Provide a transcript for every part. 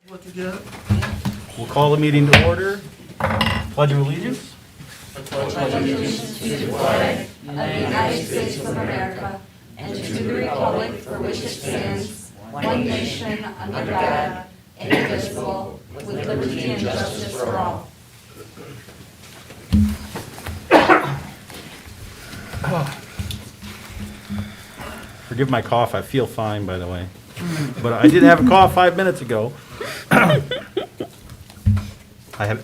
What together? We'll call the meeting to order. Pledge of allegiance. Allegiance to the flag of the United States of America and to the republic for which it stands, one nation, under God, indivisible, with liberty and justice for all. Forgive my cough, I feel fine, by the way. But I did have a cough 5 minutes ago. I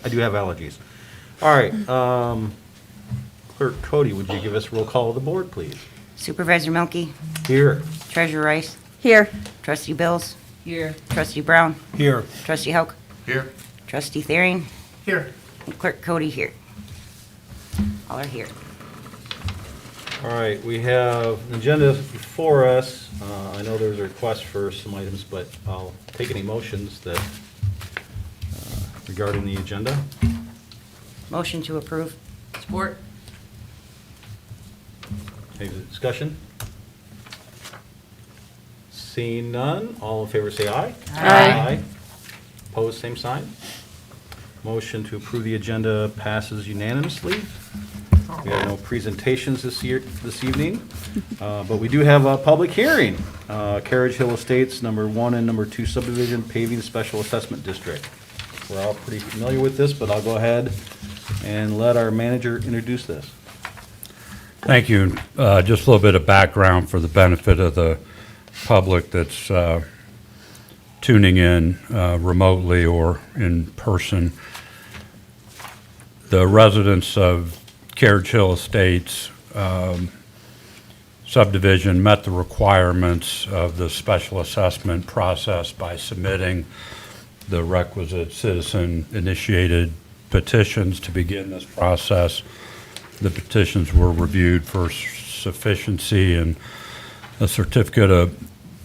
do have allergies. All right, Clerk Cody, would you give us a roll call of the board, please? Supervisor Milky, Here. Treasurer Rice, Here. Trustee Bills, Here. Trustee Brown, Here. Trustee Hauk, Here. Trustee Thering, Here. and Clerk Cody here. All are here. All right, we have an agenda before us. I know there's a request for some items, but I'll take any motions that regarding the agenda. Motion to approve. Support. Any discussion? Seeing none, all in favor say aye. Aye. Opposed, same sign. Motion to approve the agenda passes unanimously. We have no presentations this evening, but we do have a public hearing. Carriage Hill Estates, number 1 and number 2 subdivision paving special assessment district. We're all pretty familiar with this, but I'll go ahead and let our manager introduce this. Thank you. Just a little bit of background for the benefit of the public that's tuning in remotely or in person. The residents of Carriage Hill Estates subdivision met the requirements of the special assessment process by submitting the requisite citizen-initiated petitions to begin this process. The petitions were reviewed for sufficiency, and a certificate of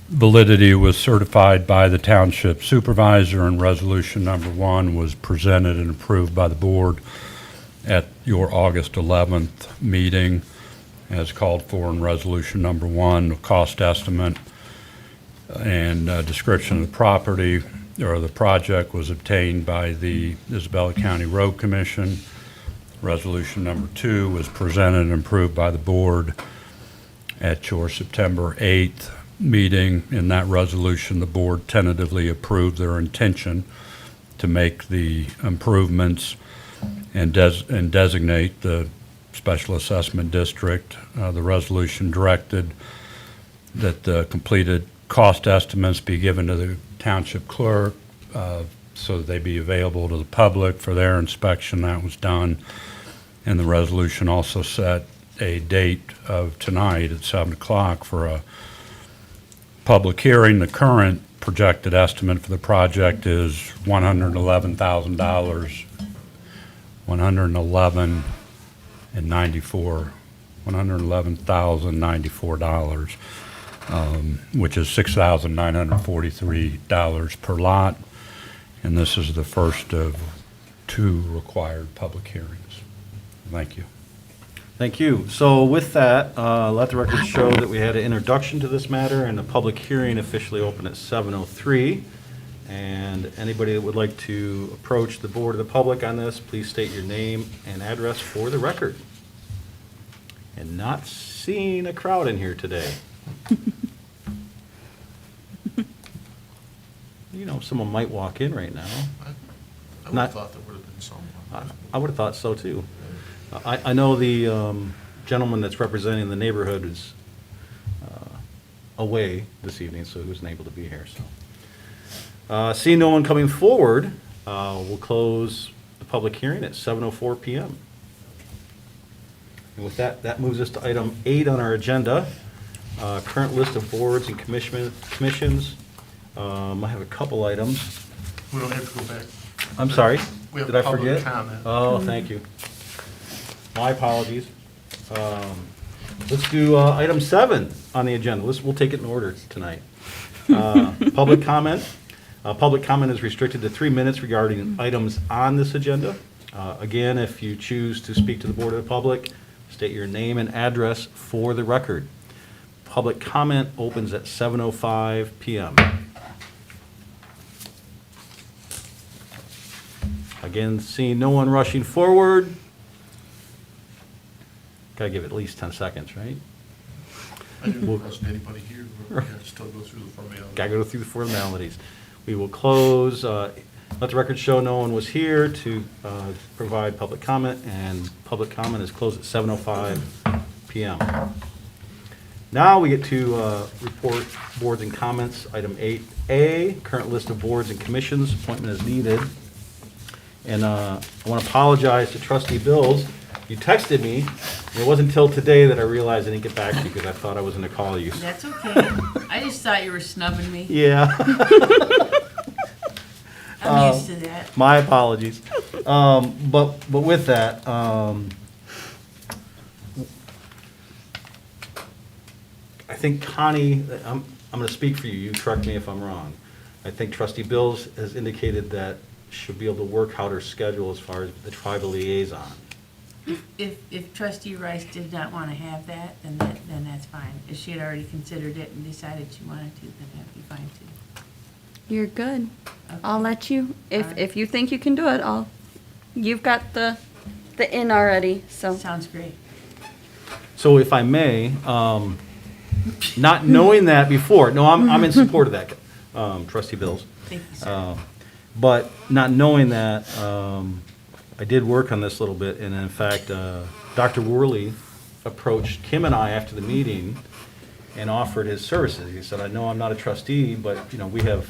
validity was certified by the Township supervisor, and resolution number 1 was presented and approved by the board at your August 11th meeting as called for in resolution number 1. Cost estimate and description of the property or the project was obtained by the Isabella County Road Commission. Resolution number 2 was presented and approved by the board at your September 8th meeting. In that resolution, the board tentatively approved their intention to make the improvements and designate the special assessment district. The resolution directed that the completed cost estimates be given to the township clerk so that they be available to the public for their inspection. That was done. And the resolution also set a date of tonight at 7 o'clock for a public hearing. The current projected estimate for the project is $111,000. $111,094, which is $6,943 per lot. And this is the first of 2 required public hearings. Thank you. Thank you. So with that, let the record show that we had an introduction to this matter and the public hearing officially opened at 7:03. And anybody that would like to approach the board of the public on this, please state your name and address for the record. And not seeing a crowd in here today. You know, someone might walk in right now. I would Not- have thought there would have been someone. I would have thought so too. I know the gentleman that's representing the neighborhood is away this evening, so he wasn't able to be here, so. Seeing no one coming forward, we'll close the public hearing at 7:04 PM. And with that, that moves us to item 8 on our agenda, current list of boards and commissions. I have a couple items. We don't have to go back. I'm sorry, We have did I public forget? comment. Oh, thank you. My apologies. Let's do item 7 on the agenda. We'll take it in order tonight. Public comment. Public comment is restricted to 3 minutes regarding items on this agenda. Again, if you choose to speak to the board of the public, state your name and address for the record. Public comment opens at 7:05 PM. Again, seeing no one rushing forward. Gotta give it at least 10 seconds, right? I didn't trust anybody here, we're gonna still go through the formalities. Gotta go through the formalities. We will close, let the record show no one was here to provide public comment, and public comment is closed at 7:05 PM. Now we get to report boards and comments. Item 8A, current list of boards and commissions, appointment is needed. And I want to apologize to trustee Bills. You texted me, and it wasn't until today that I realized I didn't get back to you because I thought I was going to call you. That's okay. I just thought you were snubbing me. Yeah. I'm used to that. My apologies. But with that, I think Connie, I'm going to speak for you. You correct me if I'm wrong. I think trustee Bills has indicated that she'll be able to work out her schedule as far as the tribal liaison. If trustee Rice did not want to have that, then that's fine. If she had already considered it and decided she wanted to, then that'd be fine too. You're good. Okay. I'll let you, All right. if you think you can do it, you've got the in already, so. Sounds great. So if I may, not knowing that before, no, I'm in support of that, trustee Bills. Thank you, sir. But not knowing that, I did work on this a little bit, and in fact, Dr. Worley approached Kim and I after the meeting and offered his services. He said, I know I'm not a trustee, but, we have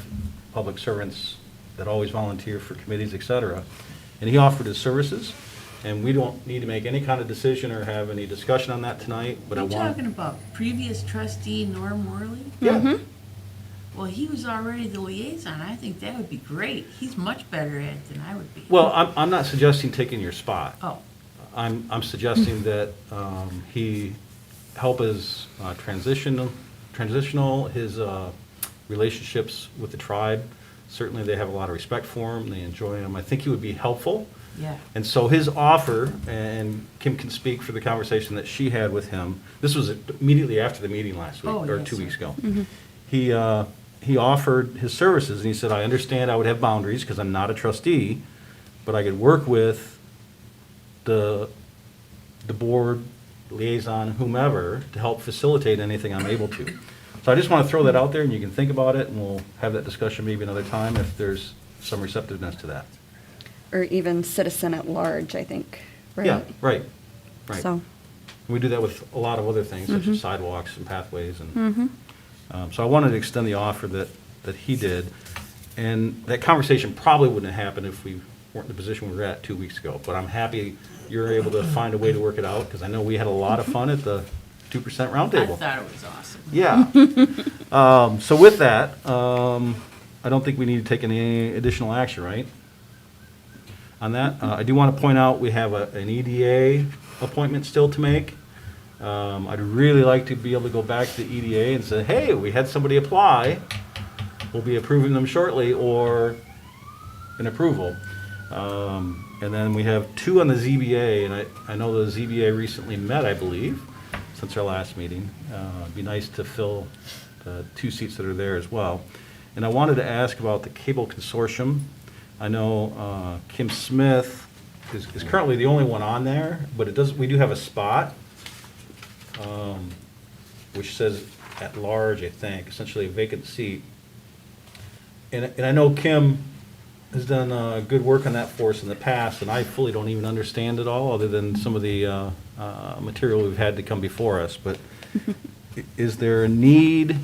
public servants that always volunteer for committees, et cetera. And he offered his services, and we don't need to make any kind of decision or have any discussion on that tonight, but I You're want. talking about previous trustee Norm Worley? Yeah. Well, he was already the liaison. I think that would be great. He's much better at it than I would be. Well, I'm not suggesting taking your spot. Oh, I'm suggesting that he help his transitional, his relationships with the tribe. Certainly, they have a lot of respect for him, they enjoy him. I think he would be helpful. yeah. And so his offer, and Kim can speak for the conversation that she had with him, this was immediately after the meeting last week, Oh, or yes, 2 sir. weeks ago. He offered his services, and he said, I understand I would have boundaries because I'm not a trustee, but I could work with the board, liaison, whomever, to help facilitate anything I'm able to. So I just want to throw that out there, and you can think about it, and we'll have that discussion maybe another time if there's some receptiveness to that. Or even citizen at large, I think, right? Yeah, right. So, We do that with a lot of other things, such as sidewalks and pathways, and mm-hmm. so I wanted to extend the offer that he did. And that conversation probably wouldn't have happened if we weren't in the position we were at 2 weeks ago. But I'm happy you're able to find a way to work it out, because I know we had a lot of fun at the 2% I roundtable. thought it was awesome. Yeah. So with that, I don't think we need to take any additional action, right? On that, I do want to point out, we have an EDA appointment still to make. I'd really like to be able to go back to the EDA and say, hey, we had somebody apply, we'll be approving them shortly, or an approval. And then we have 2 on the ZBA, and I know the ZBA recently met, I believe, since our last meeting. It'd be nice to fill the 2 seats that are there as well. And I wanted to ask about the Cable Consortium. I know Kim Smith is currently the only one on there, but we do have a spot, which says at large, I think, essentially a vacant seat. And I know Kim has done good work on that for us in the past, and I fully don't even understand it all, other than some of the material we've had to come before us. But is there a need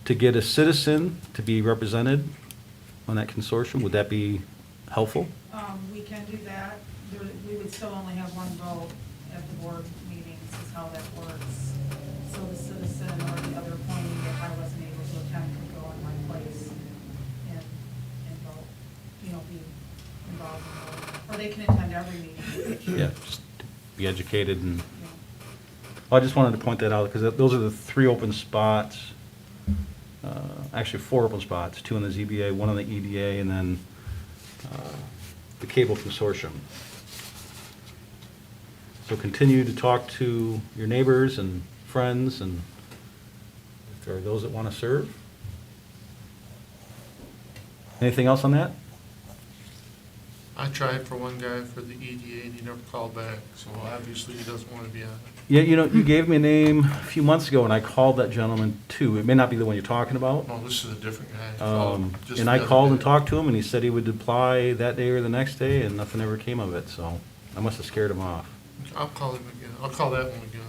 to get a citizen to be represented on that consortium? Would that be helpful? We can do that. We would still only have one vote at the board meetings, is how that works. So the citizen or the other appointee, if I wasn't able to attend, could go in my place and vote, be involved in voting. Or they can attend every meeting. Yeah, just to be educated and, I just wanted to point that out, because those are the 3 open spots. Actually, 4 open spots, 2 on the ZBA, 1 on the EDA, and then the Cable Consortium. So continue to talk to your neighbors and friends, and if there are those that want to serve. Anything else on that? I tried for one guy for the EDA and he never called back, so obviously he doesn't want to be on it. Yeah, you gave me a name a few months ago, and I called that gentleman too. It may not be the one you're talking about. No, this is a different guy. Just And the I other called and day. talked to him, and he said he would apply that day or the next day, and nothing ever came of it, so I must have scared him off. I'll call him again. I'll call that one again.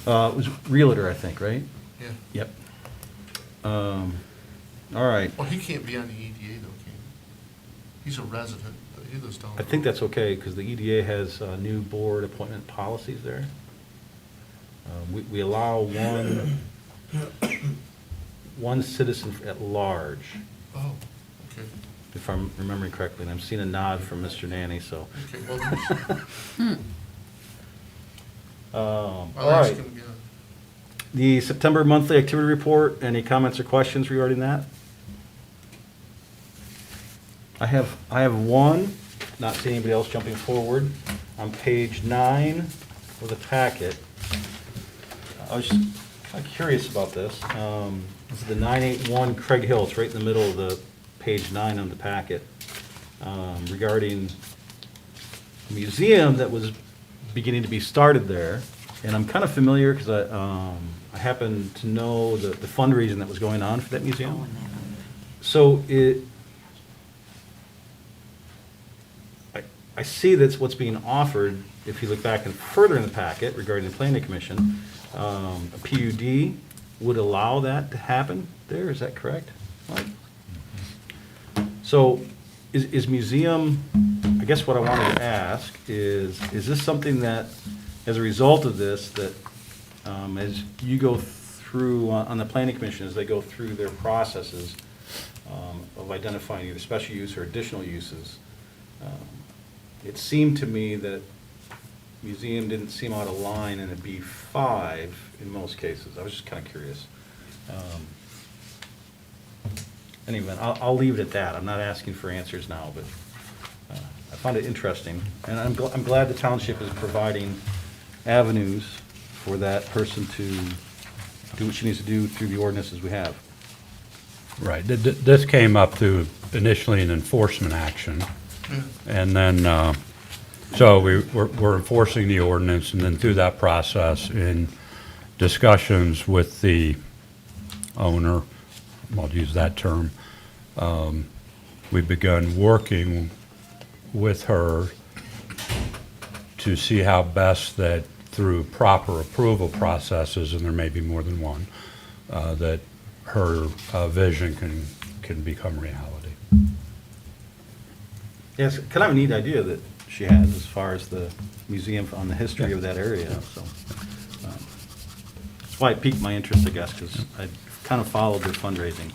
It was Realtor, I think, right? Yeah. Yep. All right. Well, he can't be on the EDA though, can he? He's a resident, but he lives down the I think road. that's okay, because the EDA has new board appointment policies there. We allow one citizen at large, Oh, okay. if I'm remembering correctly, and I'm seeing a nod from Mr. Nanny, so. Okay, well, All I'll ask right. him again. The September monthly activity report, any comments or questions regarding that? I have one, not seeing anybody else jumping forward, on page 9 of the packet. I was just kind of curious about this. This is the 981 Craig Hill, it's right in the middle of the page 9 of the packet, regarding a museum that was beginning to be started there. And I'm kind of familiar because I happen to know the fundraising that was going on for that museum. So I see that's what's being offered, if you look back and further in the packet regarding the planning commission, a PUD would allow that to happen there, is that correct, Mike? So is museum, I guess what I wanted to ask is this something that, as a result of this, that as you go through, on the planning commission, as they go through their processes of identifying either special use or additional uses, it seemed to me that museum didn't seem out of line in a B5 in most cases. I was just kind of curious. Anyway, I'll leave it at that. I'm not asking for answers now, but I found it interesting. And I'm glad the township is providing avenues for that person to do what she needs to do through the ordinances we have. Right. This came up through initially an enforcement action. And then, so we're enforcing the ordinance, and then through that process, in discussions with the owner, I'll use that term, we've begun working with her to see how best that through proper approval processes, and there may be more than one, that her vision can become reality. Yes, kind of a neat idea that she has as far as the museum on the history of that area, so. That's why it piqued my interest, I guess, because I kind of followed their fundraising.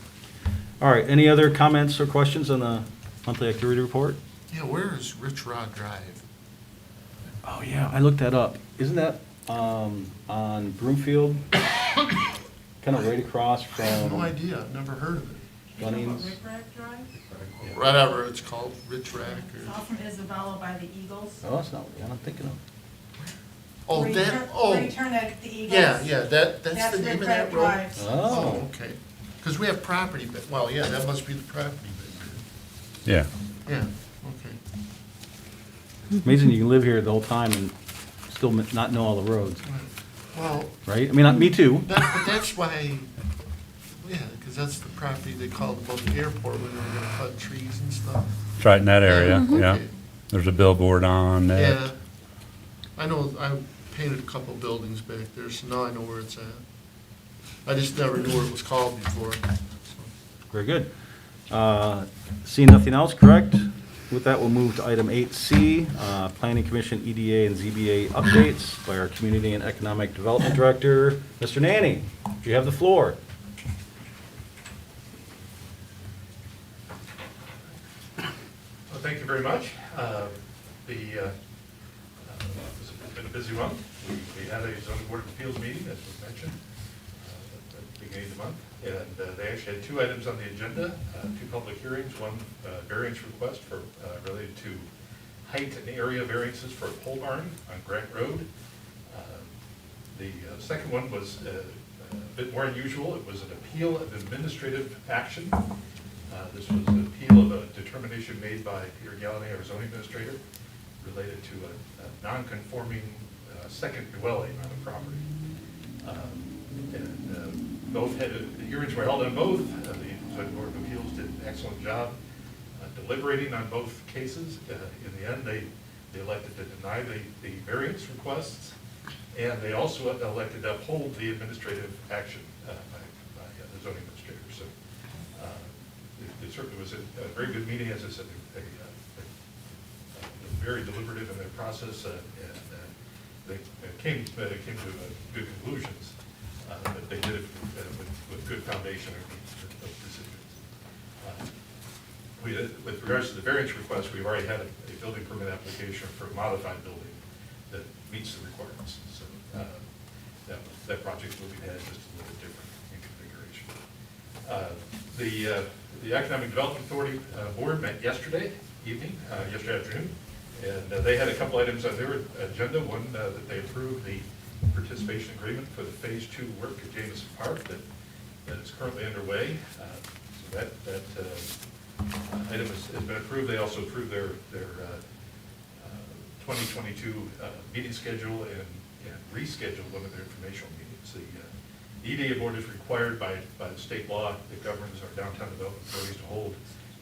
All right, any other comments or questions on the monthly activity report? Yeah, where is Rich Rod Drive? Oh, yeah, I looked that up. Isn't that on Broomfield? Kind of right across I have no from idea, I've never heard of it. Bunnings? Rick Rack Drive? Whatever it's called, Rich Rack It's or, off from Isabella by the Eagles. Oh, that's not what I'm thinking of. oh, Where you that, turn- oh, Where you turn at the Eagles. yeah, that's the name Rick of Rack that road? Drive. Oh, okay. Because we have property, but, well, yeah, that must be the property, but, Yeah. yeah, okay. Amazing you can live here the whole time and still not know all the roads, Well, right? I mean, me too. but that's why, yeah, because that's the property they called above the airport when they were gonna cut trees and stuff. It's right in that area, yeah. Okay. There's a billboard on Yeah, it. I know, I painted a couple buildings back there, so now I know where it's at. I just never knew what it was called before. so. Very good. Seeing nothing else, correct? With that, we'll move to item 8C, Planning Commission EDA and ZBA updates by our Community and Economic Development Director, Mr. Nanny. You have the floor. Well, thank you very much. This has been a busy month. We had a zoning board of appeals meeting, as was mentioned, at the beginning of the month. And they actually had two items on the agenda, two public hearings, one variance request for, related to height and area variances for a pole barn on Grant Road. The second one was a bit more unusual. It was an appeal of administrative action. This was an appeal of a determination made by Peter Galladay, our zoning administrator, related to a non-conforming second dwelling on a property. Both the hearings were held on both. The zoning board of appeals did an excellent job deliberating on both cases. In the end, they elected to deny the variance requests, and they also elected to uphold the administrative action by the zoning administrator. So it certainly was a very good meeting. As I said, very deliberative in their process, and they came to good conclusions. But they did it with good foundation of decisions. With regards to the variance request, we've already had a building permit application for a modified building that meets the requirements. So that project will be had just a little bit different in configuration. The Economic Development Authority Board met yesterday afternoon, and they had a couple items on their agenda. One, that they approved the participation agreement for the Phase 2 work at Jamison Park that is currently underway. So that item has been approved. They also approved their 2022 meeting schedule and rescheduled one of their informational meetings. The EDA board is required by the state law that governs our downtown development authorities to hold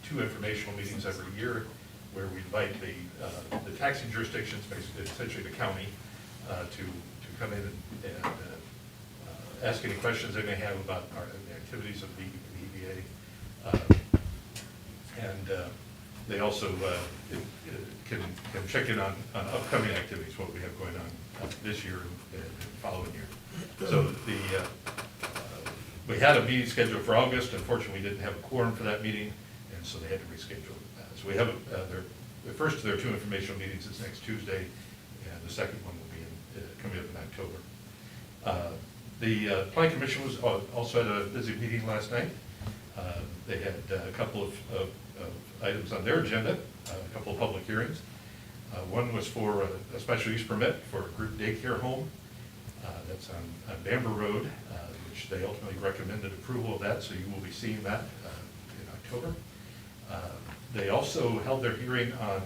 2 informational meetings every year, where we invite the taxing jurisdictions, basically essentially the county, to come in and ask any questions they may have about the activities of the EDA. They also can check in on upcoming activities, what we have going on this year and following year. So we had a meeting scheduled for August. Unfortunately, we didn't have a quorum for that meeting, and so they had to reschedule. So we have the first of their 2 informational meetings is next Tuesday, and the second one will be coming up in October. The Planning Commission was also had a busy meeting last night. They had a couple of items on their agenda, a couple of public hearings. One was for a special use permit for a group daycare home. That's on Bamber Road, which they ultimately recommended approval of that, so you will be seeing that in October. They also held their hearing on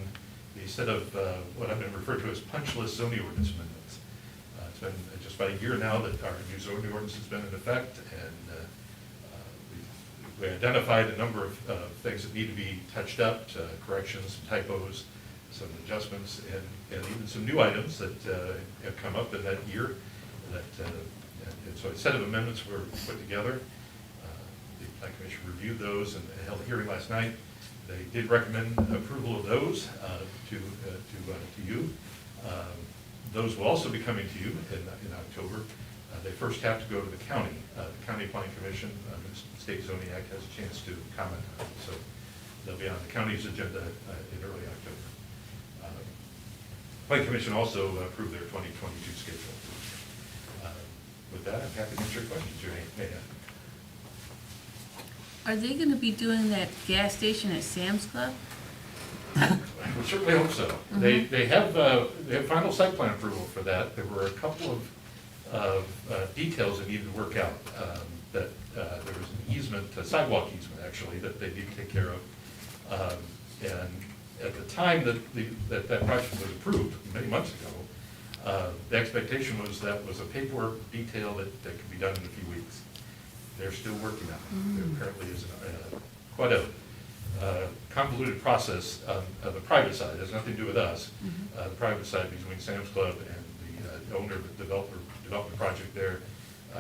the set of what I've been referred to as punchless zoning ordinance amendments. It's been just about a year now that our new zoning ordinance has been in effect, and we identified a number of things that need to be touched up, corrections, typos, some adjustments, and even some new items that have come up in that year. And so a set of amendments were put together. The Planning Commission reviewed those and held a hearing last night. They did recommend approval of those to you. Those will also be coming to you in October. They first have to go to the county. The County Planning Commission, the State Zoning Act, has a chance to comment on it. So they'll be on the county's agenda in early October. Planning Commission also approved their 2022 schedule. With that, I'm happy to answer your questions you may have. Are they gonna be doing that gas station at Sam's Club? We certainly hope so. They have final site plan approval for that. There were a couple of details that needed to work out. That there was an easement, a sidewalk easement actually, that they need to take care of. And at the time that project was approved, many months ago, the expectation was that was a paperwork detail that could be done in a few weeks. They're still working on it. There apparently is quite a convoluted process on the private side. It has nothing to do with us. The private side between Sam's Club and the owner of the development project there,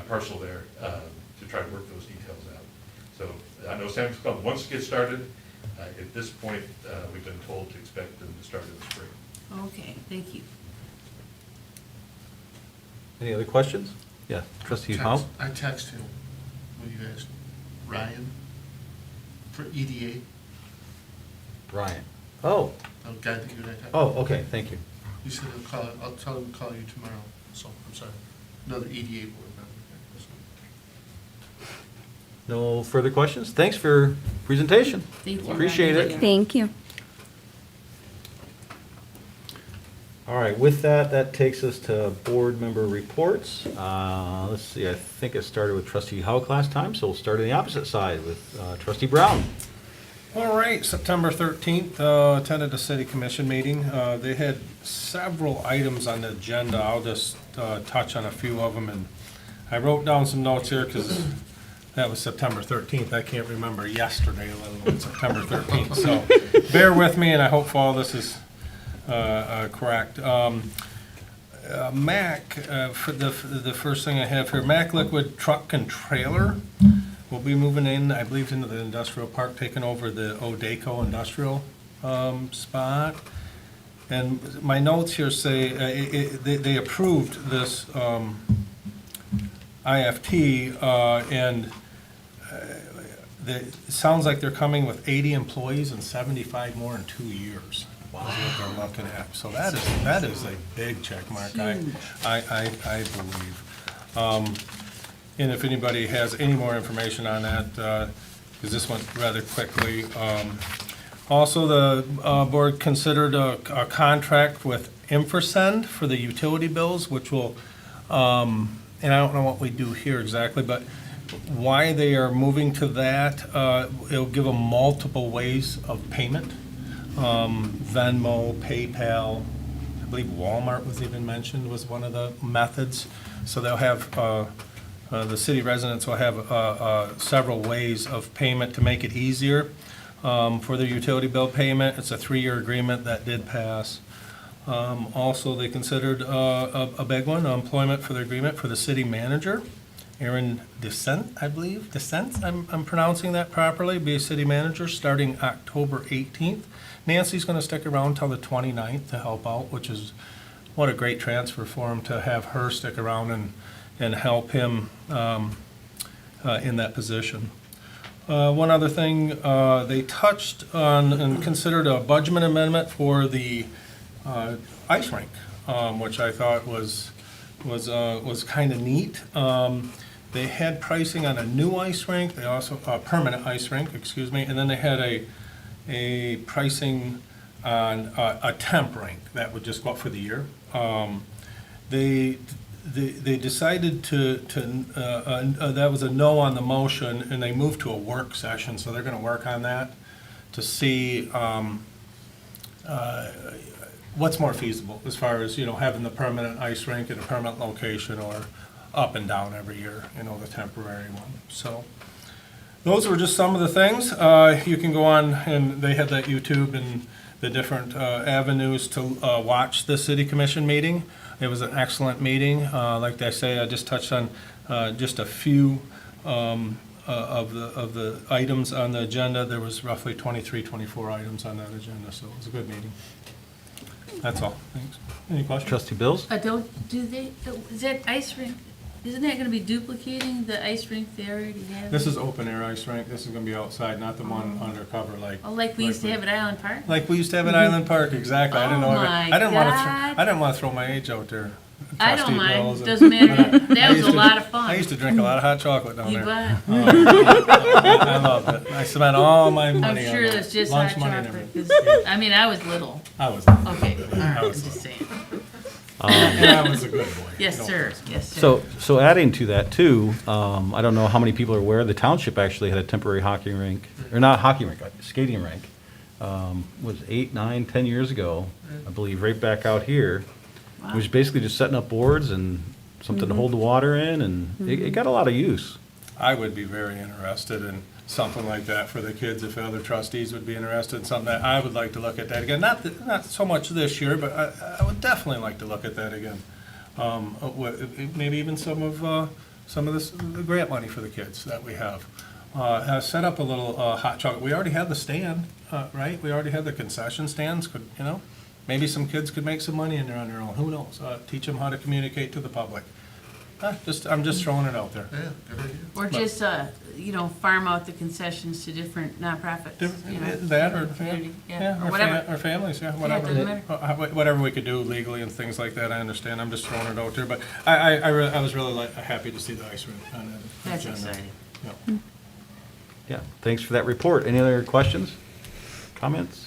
parcel there, to try to work those details out. So I know Sam's Club wants to get started. At this point, we've been told to expect them to start in the spring. Okay, thank you. Any other questions? Yeah, Trustee Howe? I text him when you asked Ryan for EDA, Brian. Oh, the guy that you and I talked. oh, okay, thank you. He said he'll call, I'll tell him to call you tomorrow, so, I'm sorry, another EDA board member. No further questions? Thanks for your presentation. Thank you. Appreciate it. Thank you. All right, with that, that takes us to board member reports. Let's see, I think it started with Trustee Hauk last time, so we'll start on the opposite side with Trustee Brown. All right, September 13th, attended a city commission meeting. They had several items on the agenda. I'll just touch on a few of them, and I wrote down some notes here because that was September 13th. I can't remember yesterday, let alone September 13th. So bear with me, and I hope all this is correct. Mac, for the first thing I have here, Mac Liquid Truck and Trailer will be moving in, I believe, into the industrial park, taking over the Odeco industrial spot. And my notes here say they approved this IFT, and it sounds like they're coming with 80 employees and 75 more in 2 years. Wow. Is what they're looking at. So that is a big check mark, I believe. And if anybody has any more information on that, because this went rather quickly. Also, the board considered a contract with Infrasend for the utility bills, which will, and I don't know what we do here exactly, but why they are moving to that, it'll give them multiple ways of payment. Venmo, PayPal, I believe Walmart was even mentioned, was one of the methods. So they'll have, the city residents will have several ways of payment to make it easier for their utility bill payment. It's a 3-year agreement that did pass. Also, they considered a big one, employment for the agreement for the city manager, Aaron Descent, I believe, Descent, I'm pronouncing that properly, be a city manager starting October 18th. Nancy's going to stick around till the 29th to help out, which is, what a great transfer for him to have her stick around and help him in that position. One other thing, they touched on and considered a budget amendment for the ice rink, which I thought was kind of neat. They had pricing on a new ice rink. They also permanent ice rink, excuse me, and then they had a pricing on a temp rink that would just go up for the year. They decided to that was a no on the motion, and they moved to a work session, so they're going to work on that to see what's more feasible as far as, having the permanent ice rink in a permanent location or up and down every year, the temporary one. So those were just some of the things. You can go on, and they had that YouTube and the different avenues to watch the city commission meeting. It was an excellent meeting. Like I say, I just touched on just a few of the items on the agenda. There was roughly 23, 24 items on that agenda, so it was a good meeting. That's all. Thanks. Any questions? Trustee Bills? Is that ice rink, isn't that gonna be duplicating the ice rink they already have? This is open air ice rink. This is gonna be outside, not the one undercover like. Oh, like we used to have at Island Park? Like we used to have at Island Park, exactly. I didn't know. Oh, my I didn't want to. God. I didn't want to throw my age out there. I don't Trustee Bills mind, and- doesn't matter. That I was used a to- lot of fun. I used to drink a lot of hot chocolate down You there. bet. I loved it. I spent all my I'm money on sure that. that's just hot Lunch money and chocolate, everything. 'cause, I mean, I was little. I was. Okay, all right, I'm was just saying. And I was a good boy. Yes, No sir, question. yes, sir. So adding to that too, I don't know how many people are aware, the township actually had a temporary hockey rink, or not hockey rink, skating rink, was 8, 9, 10 years ago, I believe, right back out here. It was basically just setting up boards and something to hold the water in, and it got a lot of use. I would be very interested in something like that for the kids, if other trustees would be interested in something that I would like to look at that again. Not so much this year, but I would definitely like to look at that again. Maybe even some of the grant money for the kids that we have. Set up a little hot chocolate. We already have the stand, right? We already have the concession stands. Maybe some kids could make some money in there on their own. Who knows? Teach them how to communicate to the public. I'm just throwing it out there. Yeah, good idea. Or just, farm out the concessions to different nonprofits, you know. That or, community, yeah, or whatever. Or families, yeah, Yeah, whatever. it doesn't matter. Whatever we could do legally and things like that, I understand. I'm just throwing it out there, but I was really happy to see the ice rink on that That's agenda. exciting. Yeah. Yeah, thanks for that report. Any other questions, comments?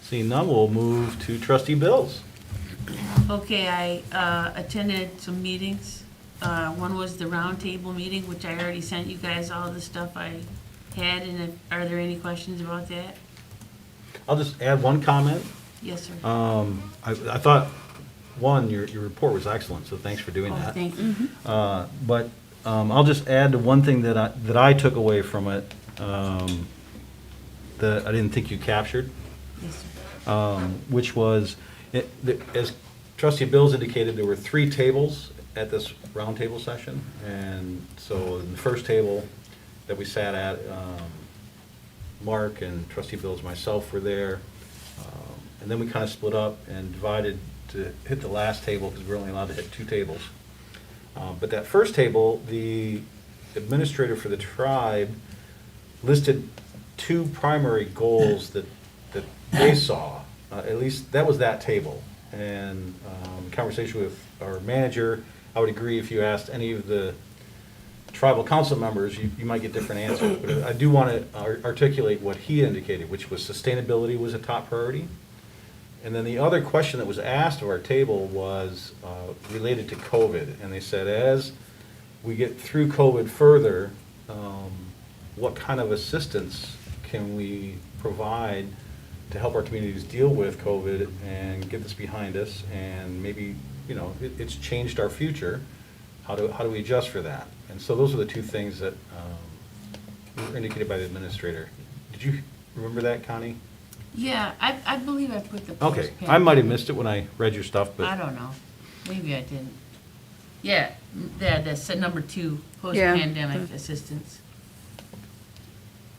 Seeing none, we'll move to trustee bills. Okay, I attended some meetings. One was the roundtable meeting, which I already sent you guys all the stuff I had, and are there any questions about that? I'll just add one comment. Yes, sir. I thought, one, your report was excellent, so thanks for doing Oh, that. thank you. But I'll just add to one thing that I took away from it, that I didn't think you captured, Yes, sir. which was, as trustee Bills indicated, there were 3 tables at this roundtable session. And so in the first table that we sat at, Mark and trustee Bills and myself were there. And then we kind of split up and divided to hit the last table because we're only allowed to hit 2 tables. But that first table, the administrator for the tribe listed 2 primary goals that they saw. At least that was that table. And conversation with our manager, I would agree if you asked any of the tribal council members, you might get different answers. But I do want to articulate what he indicated, which was sustainability was a top priority. And then the other question that was asked of our table was related to COVID. And they said, as we get through COVID further, what kind of assistance can we provide to help our communities deal with COVID and get this behind us? And maybe, it's changed our future. How do we adjust for that? And so those are the 2 things that were indicated by the administrator. Did you remember that, Connie? Yeah, I believe I put the Okay, post-pandemic. I might have missed it when I read your stuff, I but, don't know. Maybe I didn't. Yeah, that's number 2, post-pandemic assistance.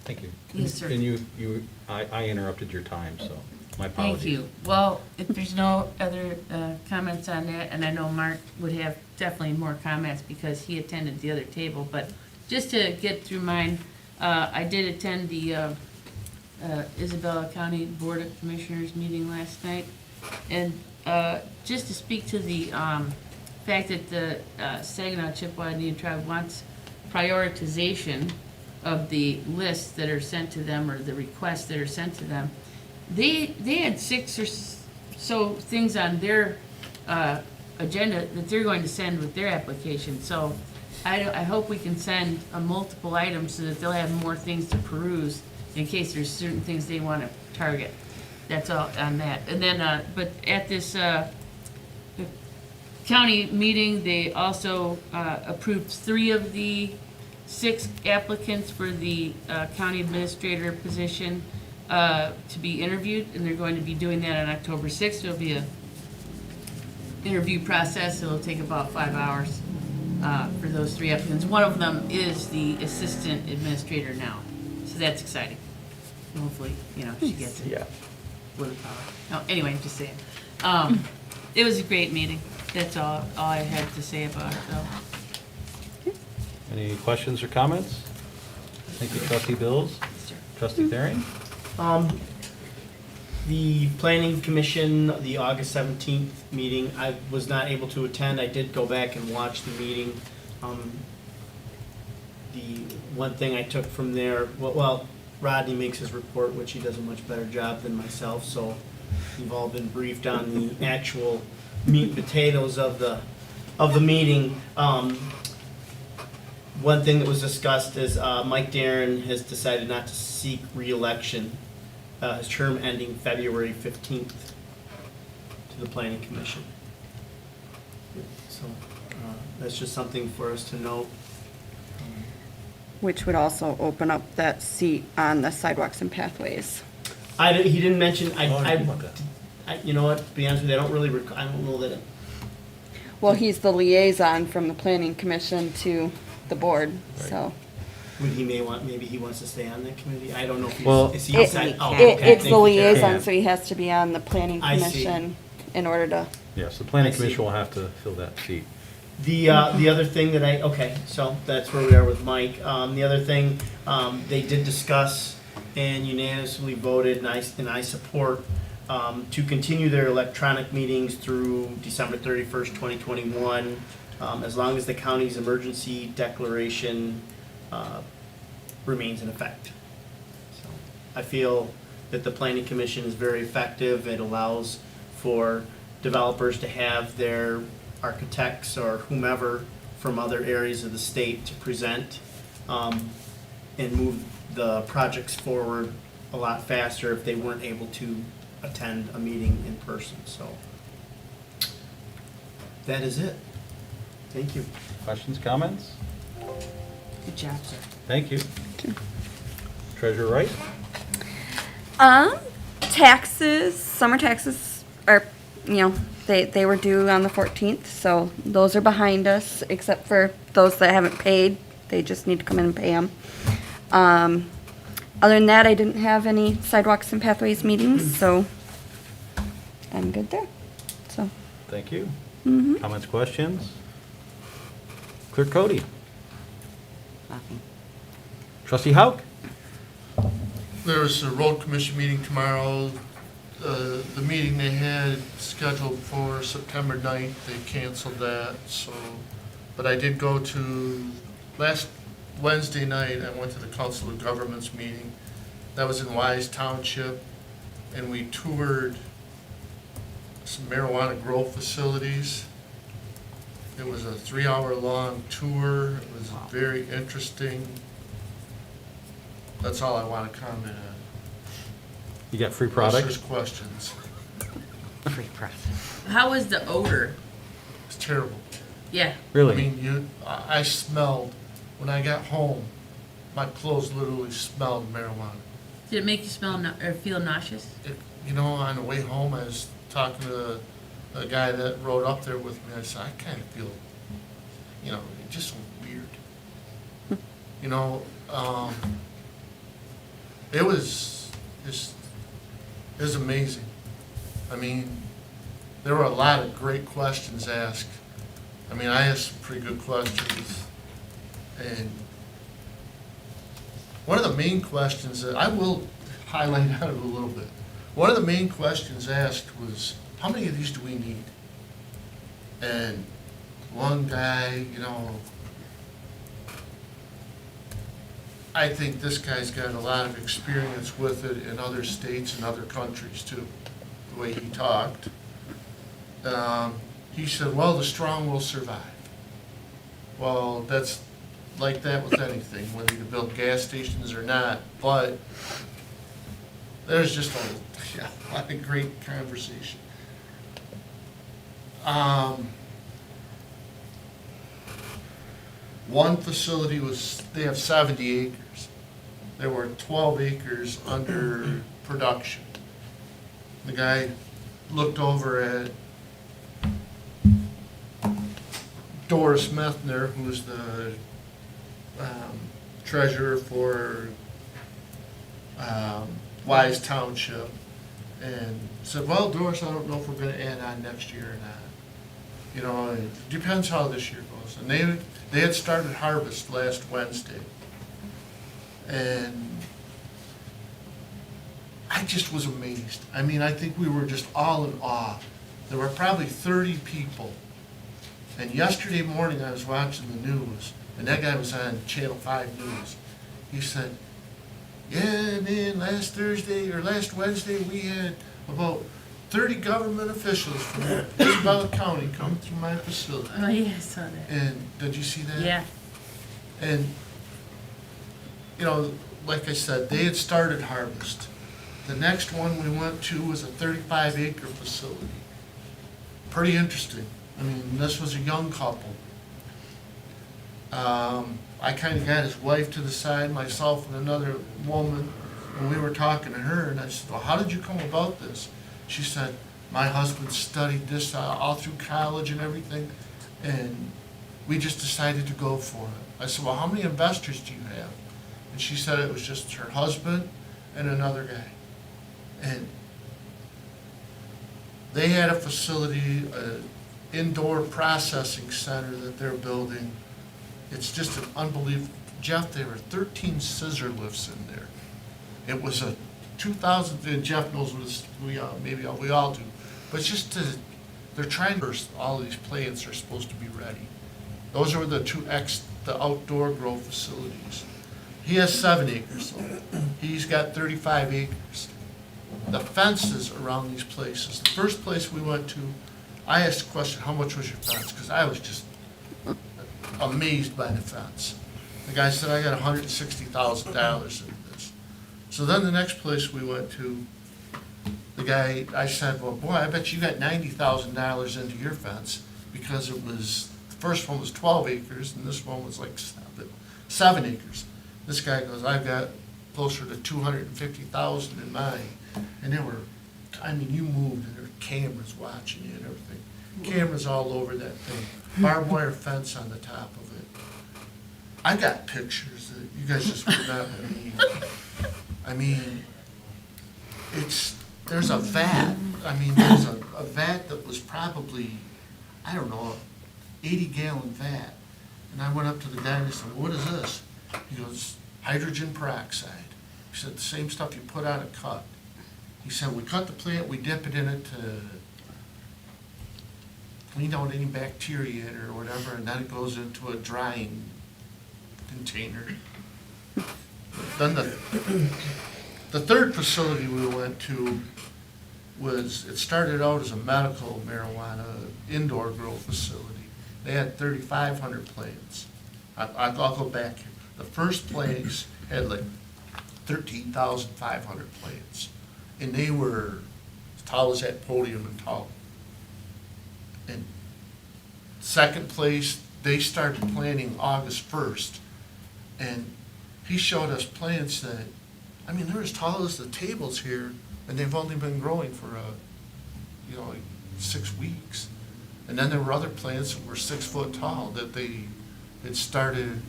thank you. Yes, sir. And I interrupted your time, so my apologies. Thank you. Well, if there's no other comments on that, and I know Mark would have definitely more comments because he attended the other table, but just to get through mine, I did attend the Isabella County Board of Commissioners meeting last night. And just to speak to the fact that the Saginaw Chippewa Indian Tribe wants prioritization of the lists that are sent to them or the requests that are sent to them, they had 6 or so things on their agenda that they're going to send with their application. So I hope we can send multiple items so that they'll have more things to peruse in case there's certain things they want to target. That's all on that. And then, but at this county meeting, they also approved 3 of the 6 applicants for the county administrator position to be interviewed, and they're going to be doing that on October 6th. There'll be a interview process. It'll take about 5 hours for those 3 applicants. One of them is the assistant administrator now, so that's exciting. And hopefully, she gets it. Yeah. With the power. No, anyway, I'm just saying. It was a great meeting. That's all I had to say about it, though. Any questions or comments? Thank you, trustee Bills. Trustee Thering? The planning commission, the August 17th meeting, I was not able to attend. I did go back and watch the meeting. The one thing I took from there, well, Rodney makes his report, which he does a much better job than myself, so you've all been briefed on the actual meat and potatoes of the meeting. One thing that was discussed is Mike Darren has decided not to seek re-election, his term ending February 15th to the planning commission. So that's just something for us to note. Which would also open up that seat on the sidewalks and pathways. He didn't mention, Oh, I didn't know about that. you know what, to be honest with you, I don't really, I don't know that it. Well, he's the liaison from the planning commission to the board, so. Maybe he wants to stay on that committee. I don't know if Well- he's, is he It- inside? Oh, It's okay, the thank you, liaison, Karen. so he has to be on the planning I see. commission in order to, Yes, the planning I see. commission will have to fill that seat. The other thing that okay, so that's where we are with Mike. The other thing, they did discuss and unanimously voted, and I support, to continue their electronic meetings through December 31st, 2021, as long as the county's emergency declaration remains in effect. So I feel that the planning commission is very effective. It allows for developers to have their architects or whomever from other areas of the state to present and move the projects forward a lot faster if they weren't able to attend a meeting in person, so. That is it. Thank you. Questions, comments? Good job, sir. Thank you. Treasurer Wright? Taxes, summer taxes are, they were due on the 14th, so those are behind us, except for those that haven't paid. They just need to come in and pay them. Other than that, I didn't have any sidewalks and pathways meetings, so I'm good there. So, Thank you. mhm. Comments, questions? Clerk Cody? Nothing. Trustee Hauk? There's a road commission meeting tomorrow. The meeting they had scheduled for September 9th, they canceled that, so, but I did go to, last Wednesday night, I went to the Council of Governments meeting. That was in Wise Township, and we toured some marijuana grow facilities. It was a 3-hour-long tour. It was very interesting. That's all I want to comment on. You got free Unless product? there's questions. Free press. How was the odor? It's terrible. Yeah. I Really? mean, I smelled, when I got home, my clothes literally smelled marijuana. Did it make you smell or feel nauseous? On the way home, I was talking to a guy that rode up there with me. I said, I kind of feel, it just so weird. It was amazing. I mean, there were a lot of great questions asked. I mean, I asked some pretty good questions. And one of the main questions that I will highlight out of a little bit. One of the main questions asked was, how many of these do we need? And one guy, I think this guy's got a lot of experience with it in other states and other countries too, the way he talked. He said, well, the strong will survive. Well, that's like that with anything, whether you build gas stations or not, but there's just a lot of great conversation. One facility they have 70 acres. There were 12 acres under production. The guy looked over at Doris Methner, who's the treasurer for Wise Township, and said, well, Doris, I don't know if we're gonna add on next year or not. It depends how this year goes. And they had started harvest last Wednesday. And I just was amazed. I mean, I think we were just all in awe. There were probably 30 people. And yesterday morning, I was watching the news, and that guy was on Channel 5 News. He said, yeah, man, last Wednesday, we had about 30 government officials from Isabella County come through my facility. Oh, yeah, I saw that. And did you see that? Yeah. And, like I said, they had started harvest. The next one we went to was a 35-acre facility. Pretty interesting. I mean, this was a young couple. I kind of got his wife to the side, myself and another woman, and we were talking to her, and I said, well, how did you come about this? She said, my husband studied this all through college and everything, and we just decided to go for it. I said, well, how many investors do you have? And she said it was just her husband and another guy. And they had a facility, an indoor processing center that they're building. It's just an unbelievable. Jeff, there were 13 scissor lifts in there. It was a 2,000, and Jeff knows what we all do, but it's just they're trying to, all of these plants are supposed to be ready. Those are the the outdoor grow facilities. He has 7 acres, so he's got 35 acres. The fences around these places, the first place we went to, I asked the question, how much was your fence? Because I was just amazed by the fence. The guy said, I got $160,000. So then the next place we went to, the guy, I said, well, boy, I bet you got $90,000 into your fence, because it was, the first one was 12 acres, and this one was like 7 acres. This guy goes, I've got closer to 250,000 in mine, and there were, I mean, you moved, and there were cameras watching you and everything. Cameras all over that thing, barbed wire fence on the top of it. I got pictures that you guys just would not believe. I mean, there's a vat, there's a vat that was probably, I don't know, 80-gallon vat. And I went up to the guy and I said, what is this? He goes, hydrogen peroxide. He said, the same stuff you put on a cut. He said, we cut the plant, we dip it in it to clean out any bacteria in it or whatever, and then it goes into a drying container. Then the third facility we went to was, it started out as a medical marijuana indoor grow facility. They had 3,500 plants. I'll go back here. The first place had like 13,500 plants. And they were as tall as that podium and tall. And second place, they started planting August 1st. And he showed us plants that, they're as tall as the tables here, and they've only been growing for, like 6 weeks. And then there were other plants that were 6 foot tall that they had started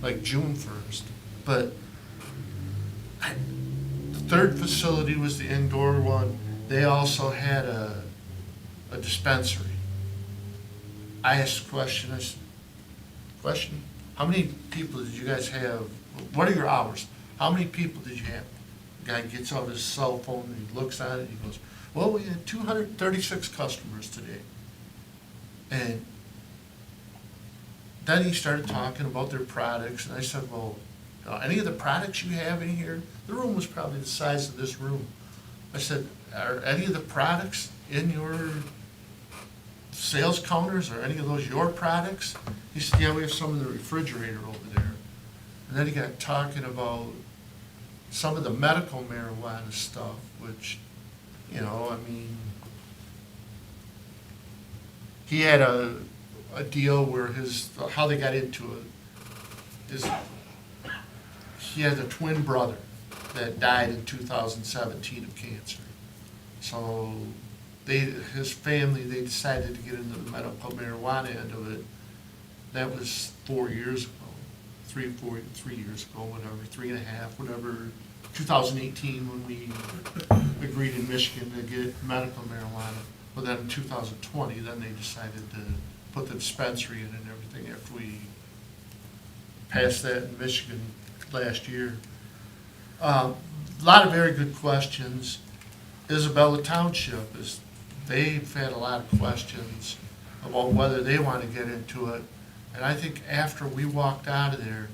like June 1st. But the third facility was the indoor one. They also had a dispensary. I asked a question, how many people did you guys have? What are your hours? How many people did you have? The guy gets out his cell phone and he looks at it, he goes, well, we had 236 customers today. And then he started talking about their products, and I said, well, any of the products you have in here? The room was probably the size of this room. I said, are any of the products in your sales counters, or any of those your products? He said, yeah, we have some in the refrigerator over there. And then he got talking about some of the medical marijuana stuff, which, he had a deal where how they got into it is he had a twin brother that died in 2017 of cancer. So his family, they decided to get into the medical marijuana end of it. That was 4 years ago, 3 years ago, whatever, 3.5, whatever, 2018 when we agreed in Michigan to get medical marijuana. But then in 2020, then they decided to put the dispensary in and everything after we passed that in Michigan last year. A lot of very good questions. Isabella Township, they've had a lot of questions about whether they want to get into it. And I think after we walked out of there,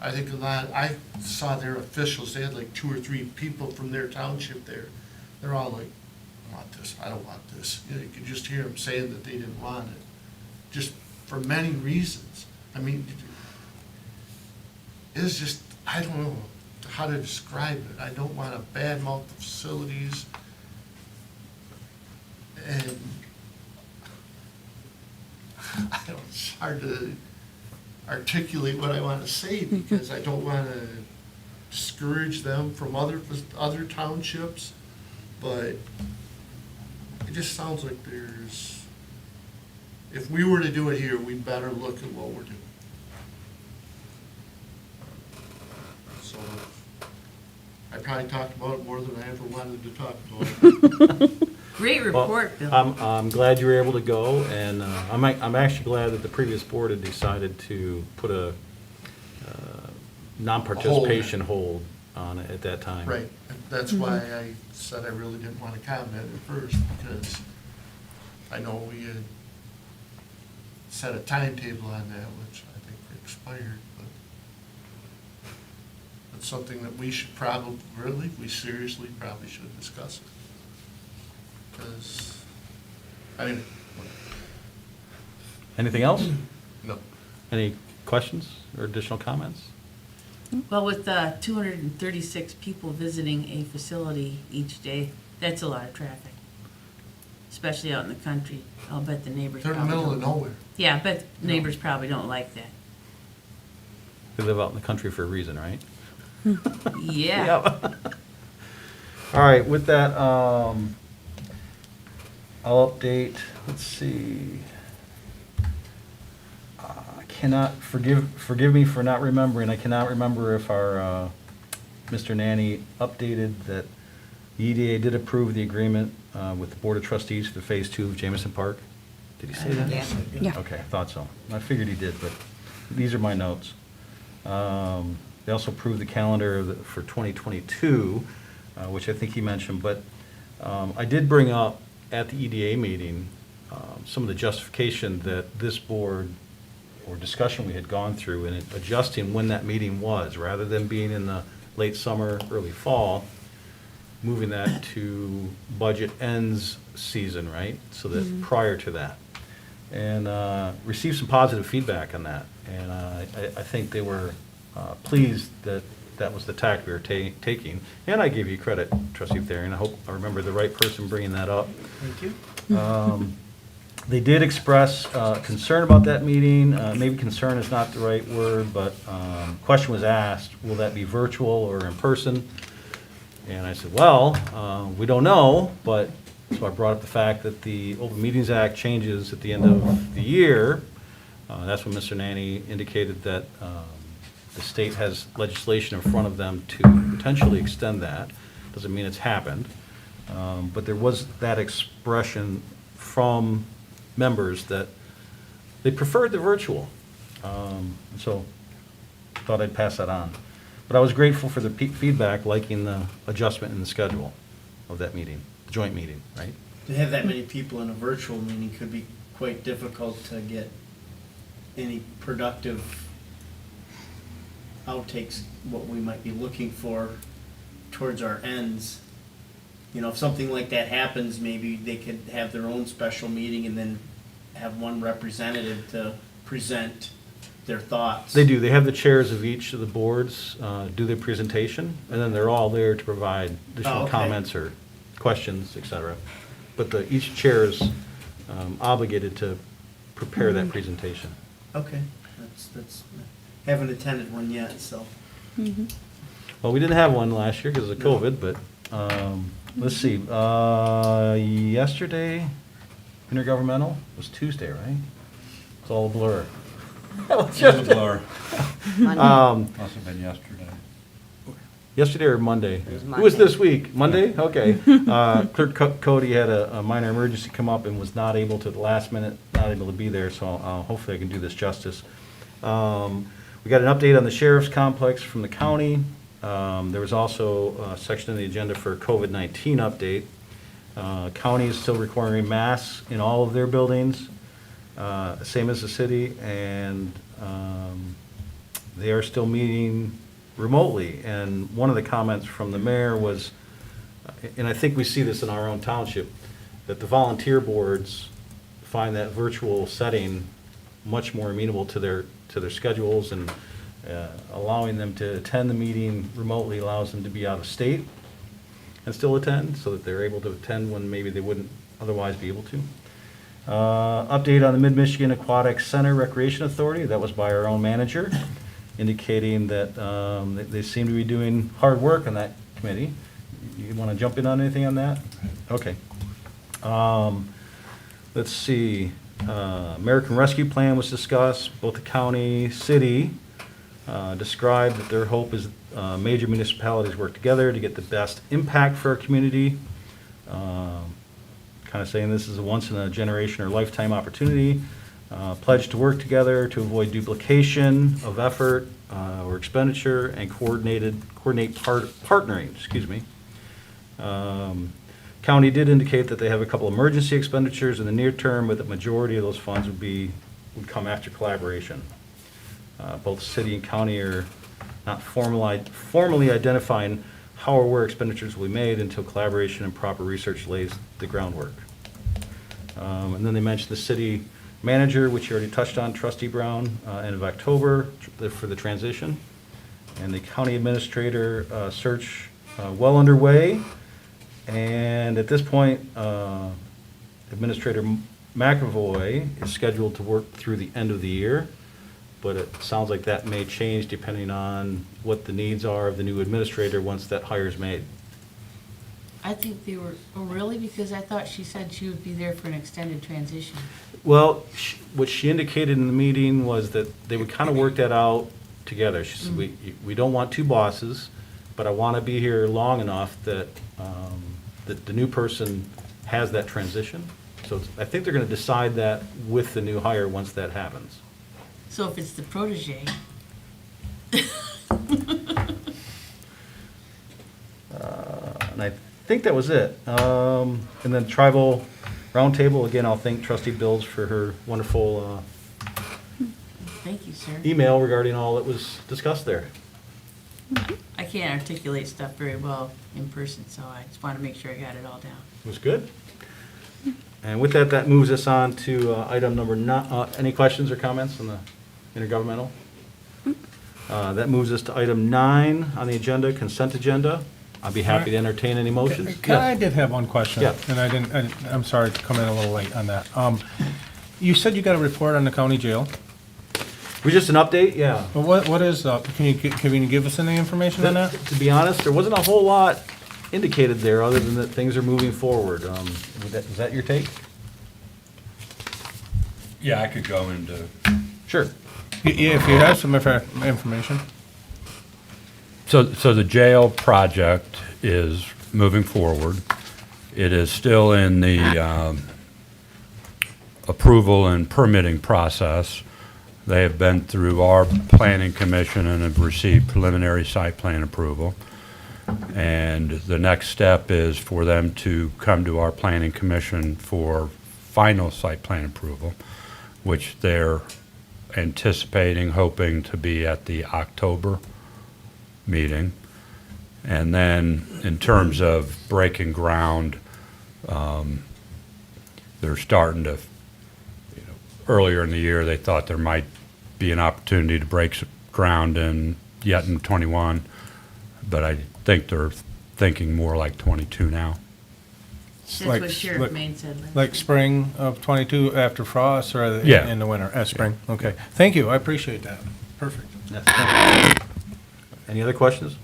I saw their officials, they had like 2 or 3 people from their township there. They're all like, I want this, I don't want this. You could just hear them saying that they didn't want it, just for many reasons. It's just, I don't know how to describe it. I don't want to badmouth the facilities. And it's hard to articulate what I want to say, because I don't want to discourage them from other townships, but it just sounds like if we were to do it here, we better look at what we're doing. So I probably talked about it more than I ever wanted to talk about it. Great report, Bill. I'm glad you were able to go, and I'm actually glad that the previous board had decided to put a non-participation hold on it at that time. Right, and that's why I said I really didn't want to comment at first, because I know we had set a timetable on that, which I think expired, but it's something that we should we seriously probably should discuss it. Because, Anything else? no. Any questions or additional comments? Well, with 236 people visiting a facility each day, that's a lot of traffic, especially out in the country. I'll bet the neighbors They're in the probably middle of don't. nowhere. Yeah, I bet neighbors probably don't like that. They live out in the country for a reason, right? Yeah. All right, with that, I'll update, let's see. I cannot, forgive me for not remembering, I cannot remember if our, Mr. Nanny updated that the EDA did approve the agreement with the Board of Trustees for Phase 2 of Jamison Park. Did he say that? Yeah. Yeah. Okay, I thought so. I figured he did, but these are my notes. They also approved the calendar for 2022, which I think he mentioned, but I did bring up at the EDA meeting some of the justification that this board, or discussion we had gone through in adjusting when that meeting was, rather than being in the late summer, early fall, moving that to budget ends season, right? So that prior to that. And received some positive feedback on that. And I think they were pleased that that was the tack we were taking. And I give you credit, Trustee Therian. I hope I remember the right person bringing that up. Thank you. They did express concern about that meeting. Maybe concern is not the right word, but question was asked, will that be virtual or in person? And I said, well, we don't know, but, so I brought up the fact that the Open Meetings Act changes at the end of the year. That's when Mr. Nanny indicated that the state has legislation in front of them to potentially extend that. Doesn't mean it's happened. But there was that expression from members that they preferred the virtual. So thought I'd pass that on. But I was grateful for the feedback, liking the adjustment in the schedule of that meeting, the joint meeting, right? To have that many people in a virtual meeting could be quite difficult to get any productive outtakes, what we might be looking for towards our ends. You know, if something like that happens, maybe they could have their own special meeting and then have one representative to present their thoughts. They do. They have the chairs of each of the boards do their presentation, and then they're all there to provide additional okay. comments or questions, et cetera. But each chair is obligated to prepare that presentation. Okay, that's, haven't attended one yet, so. Well, we didn't have one last year because of COVID, but let's see. Yesterday, intergovernmental was Tuesday, right? It's all a blur. It was a blur. Um, Must have been yesterday. Yesterday or Monday? It was It was Monday. this week. Monday? Okay. Clerk Cody had a minor emergency come up and was not able to, at the last minute, not able to be there, so hopefully I can do this justice. We got an update on the sheriff's complex from the county. There was also a section in the agenda for COVID-19 update. County is still requiring masks in all of their buildings, same as the city, and they are still meeting remotely. And one of the comments from the mayor was, and I think we see this in our own township, that the volunteer boards find that virtual setting much more amenable to their schedules, and allowing them to attend the meeting remotely allows them to be out of state and still attend, so that they're able to attend when maybe they wouldn't otherwise be able to. Update on the Mid-Michigan Aquatic Center Recreation Authority, that was by our own manager, indicating that they seem to be doing hard work on that committee. You want to jump in on anything on that? Okay. Let's see. American Rescue Plan was discussed. Both the county, city described that their hope is major municipalities work together to get the best impact for our community. Kind of saying this is a once-in-a-generation or lifetime opportunity. Pledge to work together to avoid duplication of effort or expenditure and coordinate partnering. Excuse me. County did indicate that they have a couple emergency expenditures in the near term, but the majority of those funds would come after collaboration. Both city and county are not formally identifying how or where expenditures will be made until collaboration and proper research lays the groundwork. And then they mentioned the city manager, which you already touched on, Trustee Brown, end of October for the transition. and the county administrator search well underway. And at this point, Administrator McAvoy is scheduled to work through the end of the year, but it sounds like that may change depending on what the needs are of the new administrator once that hire is made. I think they were, oh, really? Because I thought she said she would be there for an extended transition. Well, what she indicated in the meeting was that they would kind of work that out together. She said, we don't want two bosses, but I want to be here long enough that, that the new person has that transition. So I think they're going to decide that with the new hire once that happens. So if it's the protege, And I think that was it. And then tribal roundtable, again, I'll thank trustee Bills for her wonderful thank you, sir. email regarding all that was discussed there. I can't articulate stuff very well in person, so I just want to make sure I got it all down. It was good. And with that, that moves us on to item number 9. Any questions or comments on the intergovernmental? That moves us to item 9 on the agenda, consent agenda. I'd be happy to entertain any motions. I Yes. did have one question. Yeah. And I'm sorry to come in a little late on that. You said you got a report on the county jail. Was just an update, yeah. But what is, can you give us any information on that? To be honest, there wasn't a whole lot indicated there, other than that things are moving forward. Is that your take? Yeah, I could go into, Sure. Yeah, if you have some information. so the jail project is moving forward. It is still in the approval and permitting process. They have been through our planning commission and have received preliminary site plan approval. And the next step is for them to come to our planning commission for final site plan approval, which they're anticipating, hoping to be at the October meeting. And then in terms of breaking ground, they're starting to, earlier in the year, they thought there might be an opportunity to break some ground in 21, but I think they're thinking more like 22 now. That's Like- what Sheriff Maine said. Like spring of 22 after frost or Yeah. in the winter? Spring, okay. Thank you, I appreciate that. Perfect. Any other questions?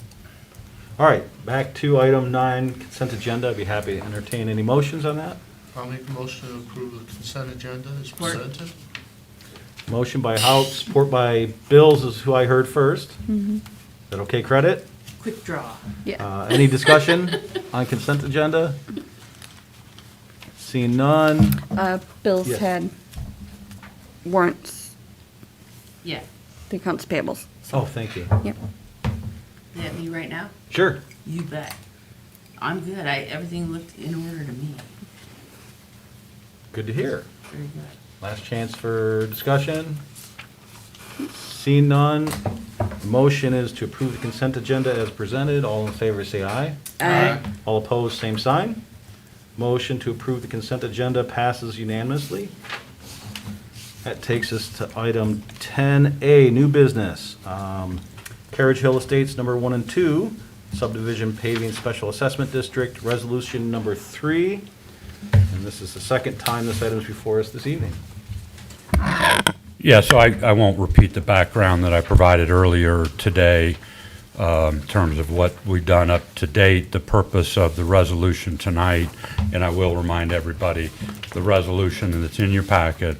All right, back to item 9, consent agenda. I'd be happy to entertain any motions on that. I'll make a motion to approve the consent agenda as Support. presented. Motion by Hout, support by Bills is who I heard first. Is that okay, credit? Quick draw. Any discussion on consent agenda? Seeing none. Bills Yes. had warrants, Yeah. the accounts payables. Oh, thank you. Yep. Is that me right now? Sure. You bet. I'm good. Everything looked in order to me. Good to hear. Very good. Last chance for discussion. Seeing none, the motion is to approve the consent agenda as presented. All in favor, say aye. Aye. All opposed, same sign. Motion to approve the consent agenda passes unanimously. That takes us to item 10A, new business. Carriage Hill Estates number 1 and 2, Subdivision Paving Special Assessment District, Resolution number 3. And this is the second time this item is before us this evening. Yeah, so I won't repeat the background that I provided earlier today in terms of what we've done up to date, the purpose of the resolution tonight, and I will remind everybody, the resolution that's in your packet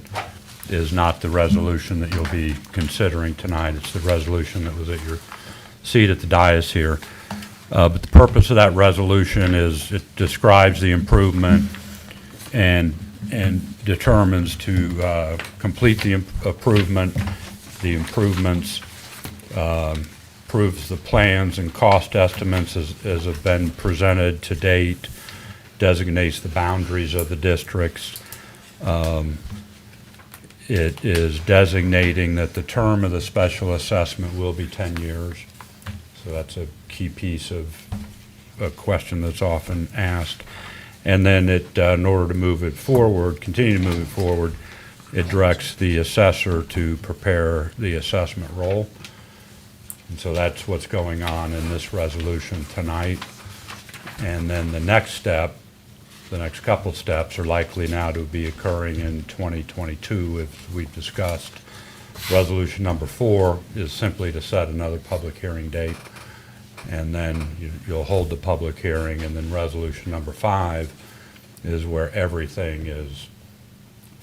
is not the resolution that you'll be considering tonight. It's the resolution that was at your seat at the dais here. But the purpose of that resolution is it describes the improvement and determines to complete the improvement, the improvements, approves the plans and cost estimates as have been presented to date, designates the boundaries of the districts. It is designating that the term of the special assessment will be 10 years. So that's a key piece of a question that's often asked. And then it, in order to move it forward, continue to move it forward, it directs the assessor to prepare the assessment roll. And so that's what's going on in this resolution tonight. And then the next step, the next couple steps are likely now to be occurring in 2022, as we discussed. Resolution number 4 is simply to set another public hearing date, and then you'll hold the public hearing, and then resolution number 5 is where everything is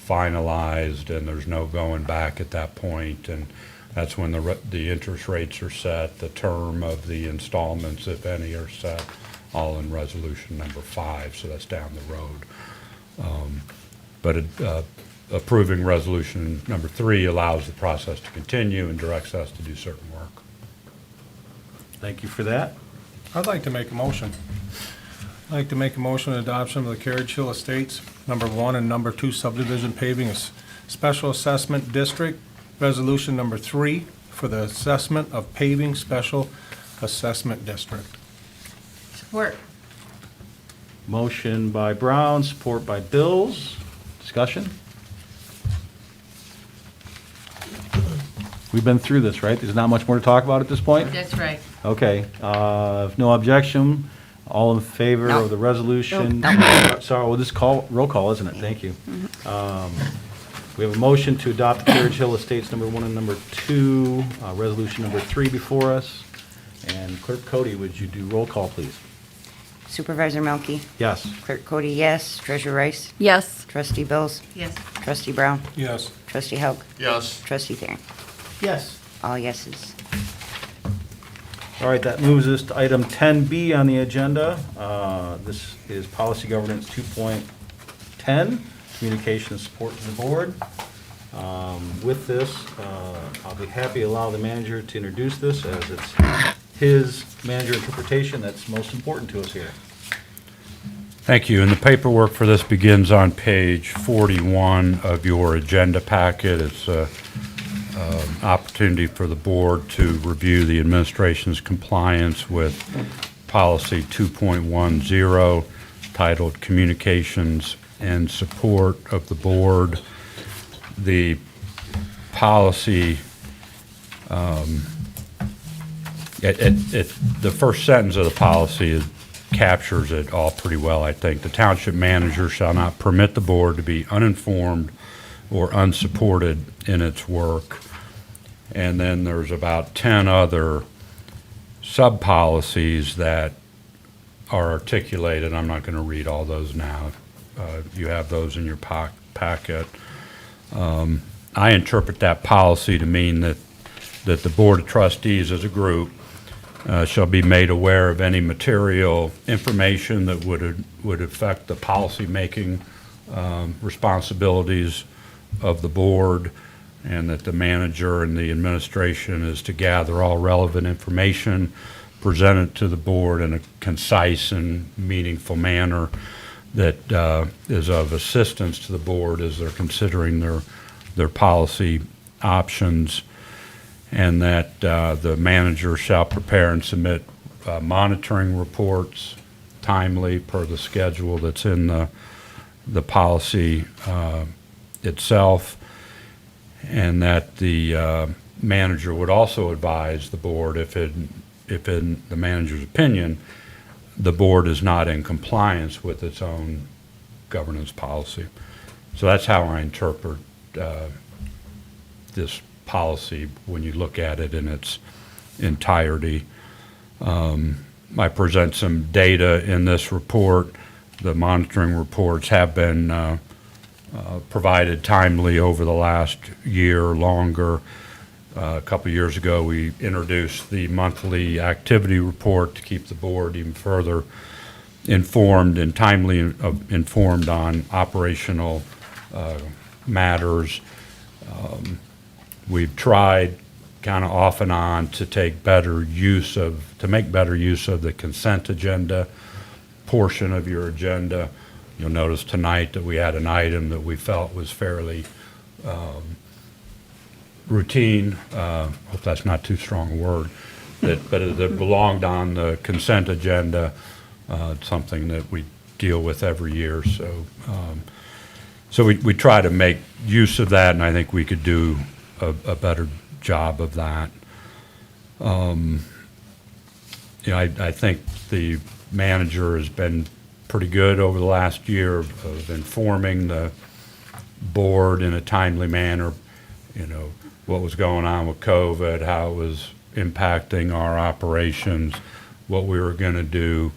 finalized and there's no going back at that point, and that's when the interest rates are set, the term of the installments, if any, are set, all in resolution number 5, so that's down the road. But approving resolution number 3 allows the process to continue and directs us to do certain work. Thank you for that. I'd like to make a motion. I'd like to make a motion on adoption of the Carriage Hill Estates, number 1 and number 2 subdivision paving special assessment district, resolution number 3 for the assessment of paving special assessment district. Support. Motion by Brown, support by Bills. Discussion? We've been through this, right? There's not much more to talk about at this point? That's right. Okay, if no objection, all in favor No. of the resolution? No. Sorry, we'll just call, roll call, isn't it? Thank you. We have a motion to adopt Carriage Hill Estates number 1 and number 2, resolution number 3 before us. And Clerk Cody, would you do roll call, please? Supervisor Milky, Yes. Clerk Cody, yes. Treasurer Rice, Yes. Trustee Bills, Yes. Trustee Brown, Yes. Trustee Haug, Yes. Trustee Thering. Yes. All yeses. All right, that moves us to item 10B on the agenda. This is Policy Governance 2.10, Communication and Support to the Board. With this, I'll be happy to allow the manager to introduce this, as it's his manager interpretation that's most important to us here. Thank you. And the paperwork for this begins on page 41 of your agenda packet. It's an opportunity for the board to review the administration's compliance with policy 2.10, titled Communications and Support of the Board. The policy, the first sentence of the policy captures it all pretty well, I think. The township manager shall not permit the board to be uninformed or unsupported in its work. And then there's about 10 other sub-policies that are articulated. I'm not going to read all those now. You have those in your packet. I interpret that policy to mean that the Board of Trustees as a group shall be made aware of any material information that would affect the policy-making responsibilities of the board, and that the manager and the administration is to gather all relevant information, present it to the board in a concise and meaningful manner that is of assistance to the board as they're considering their policy options, and that the manager shall prepare and submit monitoring reports timely per the schedule that's in the policy itself, and that the manager would also advise the board if in the manager's opinion, the board is not in compliance with its own governance policy. So that's how I interpret this policy when you look at it in its entirety. I present some data in this report. The monitoring reports have been provided timely over the last year or longer. A couple of years ago, we introduced the monthly activity report to keep the board even further informed and timely informed on operational matters. We've tried kind of off and on to make better use of the consent agenda portion of your agenda. You'll notice tonight that we had an item that we felt was fairly routine, hope that's not too strong a word, but it belonged on the consent agenda. It's something that we deal with every year, so we try to make use of that, and I think we could do a better job of that. I think the manager has been pretty good over the last year of informing the board in a timely manner, what was going on with COVID, how it was impacting our operations, what we were going to do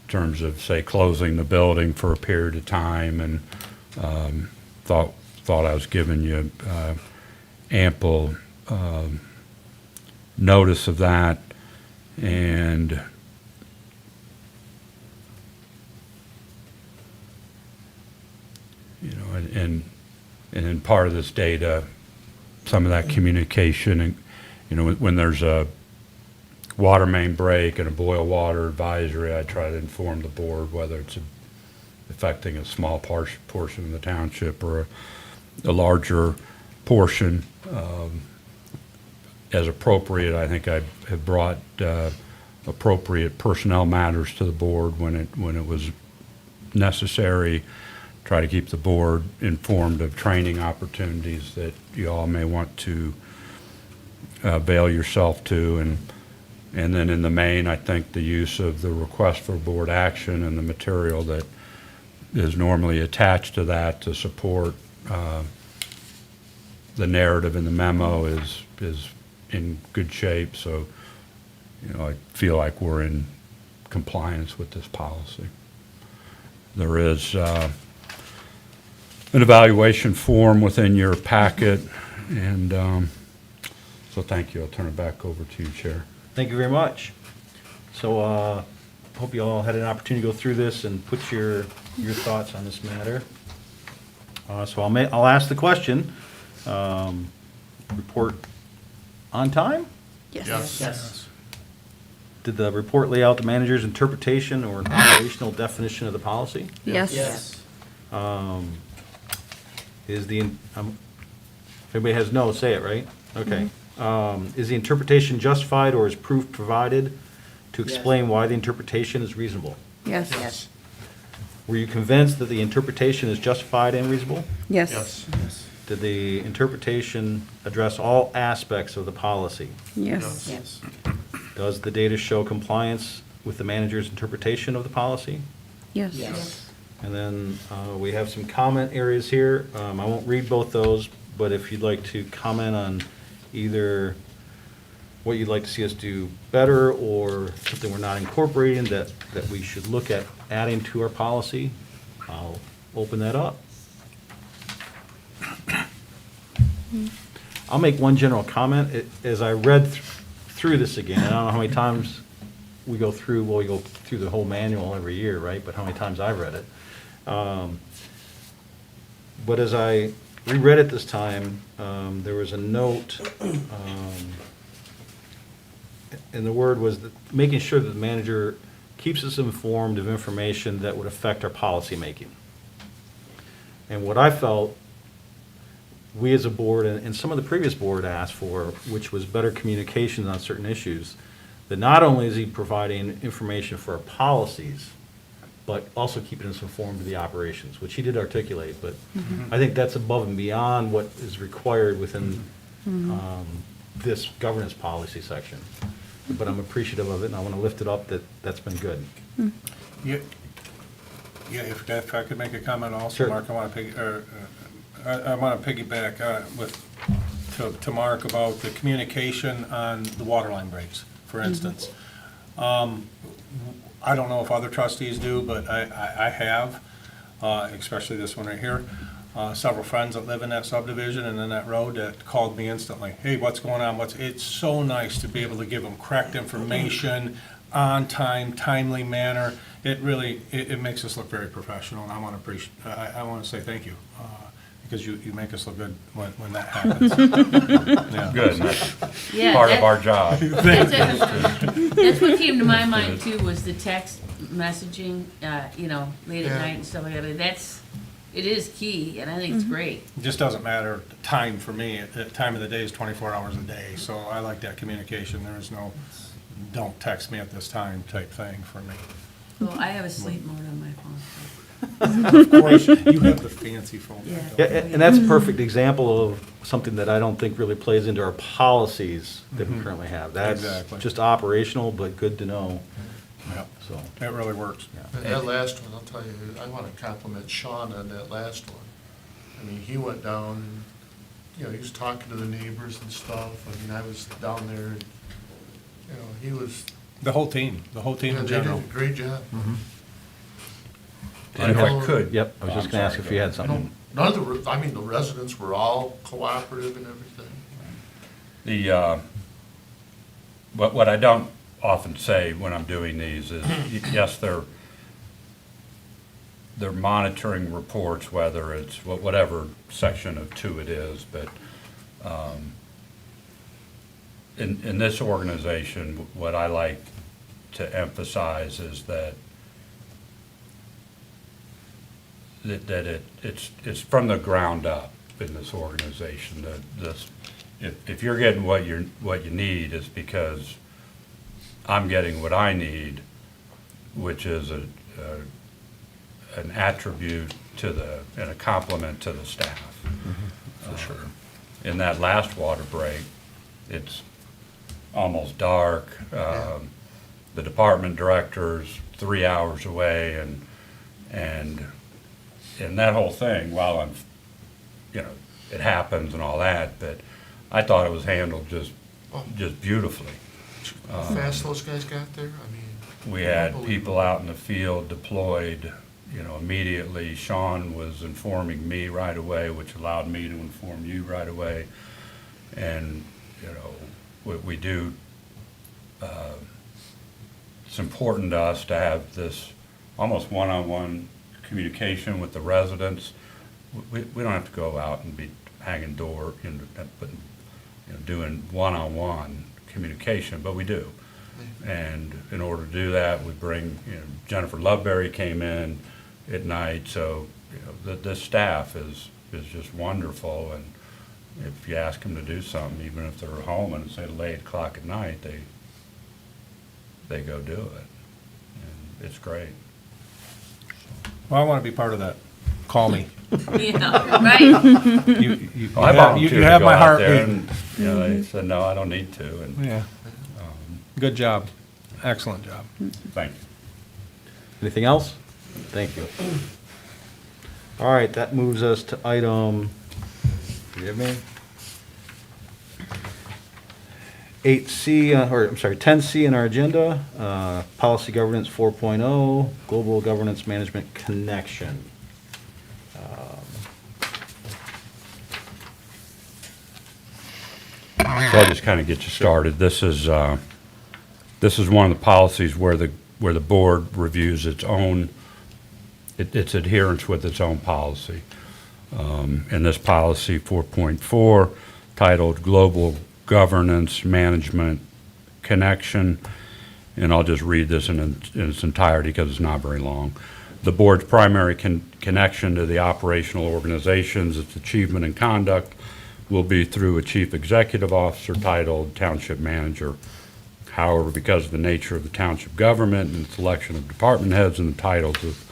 in terms of, say, closing the building for a period of time, and thought I was giving you ample notice of that. And and in part of this data, some of that communication, and when there's a water main break and a boil water advisory, I try to inform the board whether it's affecting a small portion of the township or a larger portion. As appropriate, I think I have brought appropriate personnel matters to the board when it was necessary. Try to keep the board informed of training opportunities that you all may want to avail yourself to, and then in the main, I think the use of the request for board action and the material that is normally attached to that to support the narrative in the memo is in good shape. So, I feel like we're in compliance with this policy. There is an evaluation form within your packet, and so thank you. I'll turn it back over to you, Chair. Thank you very much. So, hope you all had an opportunity to go through this and put your thoughts on this matter. So I'll ask the question. Report on time? Yes. Yes. Did the report lay out the manager's interpretation or operational definition of the policy? Yes. Yes. Is the, if anybody has no, say it, right? Okay. Is the interpretation justified or is proof provided to explain why the interpretation is reasonable? Yes. Yes. Were you convinced that the interpretation is justified and reasonable? Yes. Yes. Did the interpretation address all aspects of the policy? Yes. Yes. Does the data show compliance with the manager's interpretation of the policy? Yes. Yes. And then we have some comment areas here. I won't read both those, but if you'd like to comment on either what you'd like to see us do better or something we're not incorporating that we should look at adding to our policy, I'll open that up. I'll make one general comment. As I read through this again, I don't know how many times we go through the whole manual every year, right? But how many times I've read it. But as I reread it this time, there was a note, and the word was that making sure that the manager keeps us informed of information that would affect our policymaking. And what I felt we as a board, and some of the previous board asked for, which was better communications on certain issues, that not only is he providing information for our policies, but also keeping us informed of the operations, which he did articulate, but I think that's above and beyond what is required within this governance policy section. But I'm appreciative of it, and I want to lift it up that's been good. Yeah, if I could make a comment also, Sure. Mark, I want to piggyback to Mark about the communication on the water line breaks, for instance. I don't know if other trustees do, but I have, especially this one right here. Several friends that live in that subdivision and in that road that called me instantly. Hey, what's going on? It's so nice to be able to give them correct information on time, timely manner. It really, it makes us look very professional, and I want to say thank you, because you make us look good when that happens. Yeah. Good. Yeah, Part that- of our job. That's what came to my mind too, was the text messaging, late at Yeah. night and stuff like that. It is key, and I think it's great. It just doesn't matter the time for me. The time of the day is 24 hours a day, so I like that communication. There is no, don't text me at this time type thing for me. Well, I have a sleep mode on my phone. Of course, you have the fancy phone. Yeah. Yeah, and that's a perfect example of something that I don't think really plays into our policies that we currently have. That's Exactly. just operational, but good to know, Yep, so. it really works. And that last one, I'll tell you, I want to compliment Sean on that last one. I mean, he went down and, you know, he was talking to the neighbors and stuff. I mean, I was down there and, you know, he was, The whole team yeah, in they did general. a great job. And if I could. Yep, I was just gonna ask if you had You know, something. none of the, I mean, the residents were all cooperative and everything. The, what I don't often say when I'm doing these is, yes, they're monitoring reports, whether it's whatever section of 2 it is, but in this organization, what I like to emphasize is that it's from the ground up in this organization. If you're getting what you need, it's because I'm getting what I need, which is an attribute and a compliment to the staff. For sure. In that last water break, it's almost dark. The department director's 3 hours away, and that whole thing, while I'm, you know, it happens and all that, but I thought it was handled just beautifully. How fast those guys got there, I mean. We had unbelievable. people out in the field deployed, you know, immediately. Sean was informing me right away, which allowed me to inform you right away. And, you know, what we do, it's important to us to have this almost one-on-one communication with the residents. We don't have to go out and be hanging door, but, you know, doing one-on-one communication, but we do. And in order to do that, we bring, you know, Jennifer Loveberry came in at night, so, you know, this staff is just wonderful, and if you ask them to do something, even if they're home and it's at 8 o'clock at night, they go do it. And it's great. Well, I want to be part of that. Call me. Yeah, right. You I have volunteered to have go my out heart. there, and, you know, they said, no, I don't need to, and, Yeah, good job. Excellent job. thank you. Anything else? Thank you. All right, that moves us to item, forgive me, 8C, or I'm sorry, 10C in our agenda, Policy Governance 4.0, Global Governance Management Connection. So I'll just kind of get you started. This is one of the policies where the board reviews its own, its adherence with its own policy. And this policy 4.4, titled Global Governance Management Connection, and I'll just read this in its entirety because it's not very long. The board's primary connection to the operational organizations, its achievement and conduct, will be through a chief executive officer titled Township Manager. However, because of the nature of the township government and selection of department heads and the titles of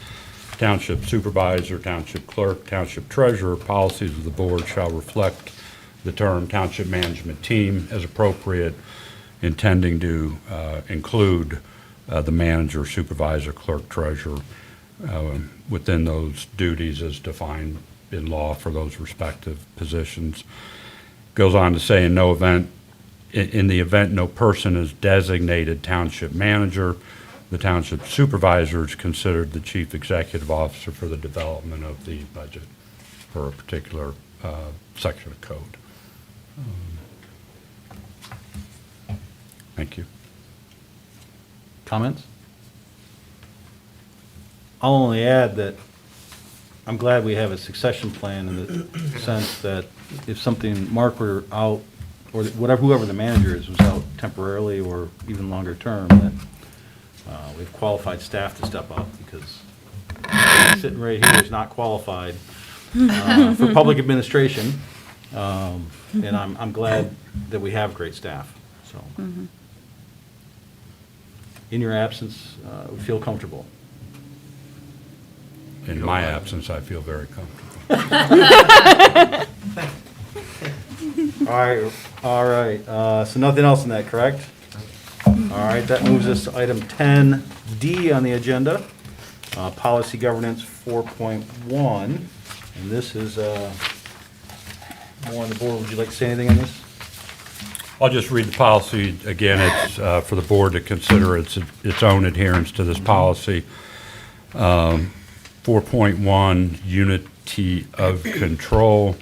Township Supervisor, Township Clerk, Township Treasurer, policies of the board shall reflect the term Township Management Team as appropriate, intending to include the manager, supervisor, clerk, treasurer within those duties as defined in law for those respective positions. Goes on to say, in the event no person is designated township manager, the township supervisor is considered the chief executive officer for the development of the budget for a particular section of code. Thank you. Comments? I'll only add that I'm glad we have a succession plan in the sense that if something, Mark were out, or whatever, whoever the manager is, was out temporarily or even longer term, that we have qualified staff to step up, because sitting right here is not qualified for public administration. And I'm glad that we have great staff, so. In your absence, we feel comfortable. in my absence, I feel very comfortable. All right, so nothing else in that, correct? All right, that moves us to item 10D on the agenda, Policy Governance 4.1. And this is more on the board. Would you like to say anything on this? I'll just read the policy again. It's for the board to consider its own adherence to this policy. 4.1, unity of control,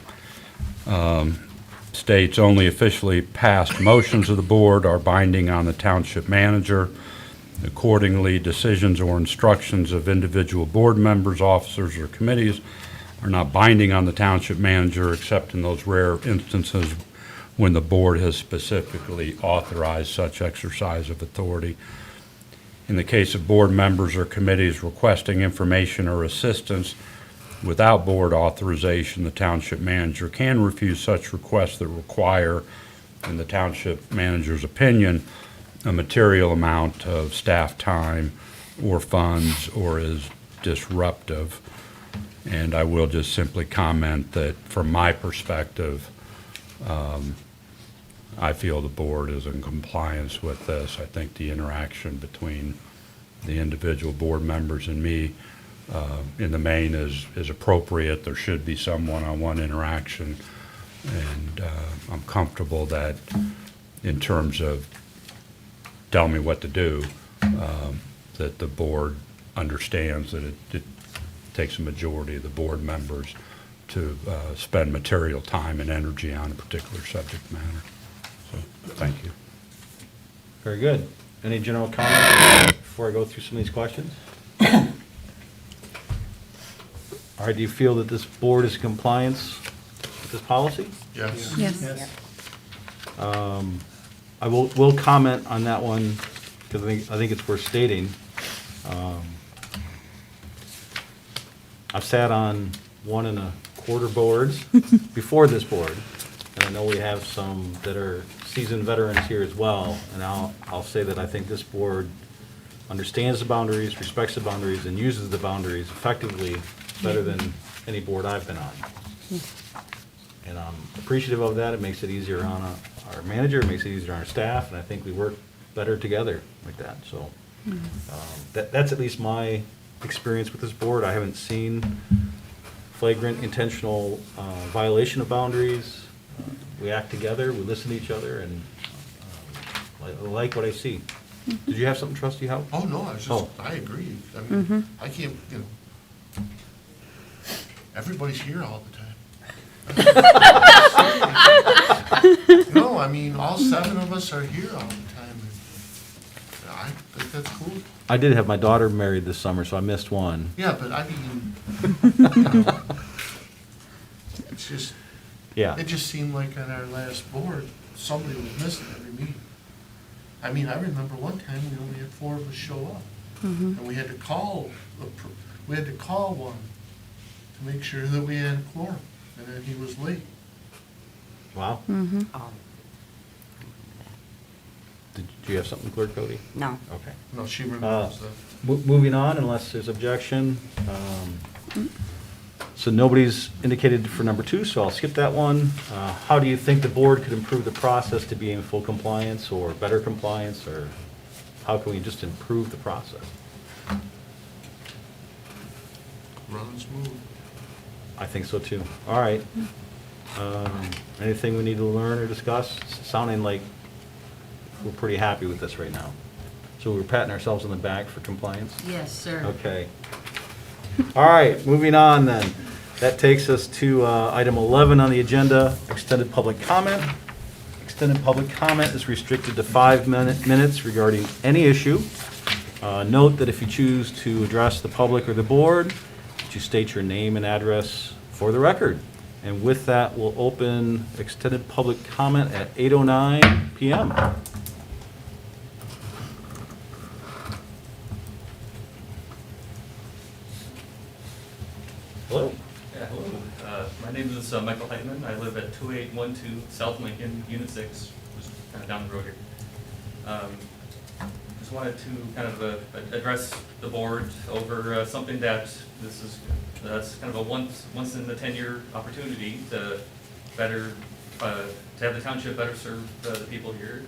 states only officially passed motions of the board are binding on the township manager. Accordingly, decisions or instructions of individual board members, officers, or committees are not binding on the township manager except in those rare instances when the board has specifically authorized such exercise of authority. In the case of board members or committees requesting information or assistance without board authorization, the township manager can refuse such requests that require, in the township manager's opinion, a material amount of staff time or funds or is disruptive. And I will just simply comment that from my perspective, I feel the board is in compliance with this. I think the interaction between the individual board members and me in the main is appropriate. There should be some one-on-one interaction. And I'm comfortable that in terms of tell me what to do, that the board understands that it takes a majority of the board members to spend material time and energy on a particular subject matter. So, thank you. Very good. Any general comments before I go through some of these questions? All right, do you feel that this board is in compliance with this policy? Yes. Yes. I will comment on that one because I think it's worth stating. I've sat on 1.25 boards before this board, and I know we have some that are seasoned veterans here as well. And I'll say that I think this board understands the boundaries, respects the boundaries, and uses the boundaries effectively better than any board I've been on. And I'm appreciative of that. It makes it easier on our manager, it makes it easier on our staff, and I think we work better together like that. So that's at least my experience with this board. I haven't seen flagrant intentional violation of boundaries. We act together, we listen to each other, and I like what I see. Did you have something, Trustee Howe? Oh, no, I agree. I mean, I can't, everybody's here all the time. No, I mean, all 7 of us are here all the time. And I think that's cool. I did have my daughter married this summer, so I missed one. Yeah, but I mean, it's just, Yeah. it just seemed like on our last board, somebody was missing every meeting. I mean, I remember one time we only had 4 of us show up. And we had to call, one to make sure that we had a quorum, and then he was late. Wow. Did you have something, Clerk Cody? No. Okay. No, she remembers that. Moving on, unless there's objection. So nobody's indicated for number 2, so I'll skip that one. How do you think the board could improve the process to be in full compliance or better compliance, or how can we just improve the process? Run smooth. I think so too. All right. Anything we need to learn or discuss? It's sounding like we're pretty happy with this right now. So we're patting ourselves on the back for compliance? Yes, sir. Okay. All right, moving on then. That takes us to item 11 on the agenda, extended public comment. Extended public comment is restricted to 5 minutes regarding any issue. Note that if you choose to address the public or the board, that you state your name and address for the record. And with that, we'll open extended public comment at 8:09 PM. Hello. Yeah, hello. My name is Michael Heitman. I live at 2812 South Lincoln, Unit 6, just kind of down the road here. just wanted to kind of address the board over something that's kind of a once in a 10-year opportunity to better, to have the township better serve the people here.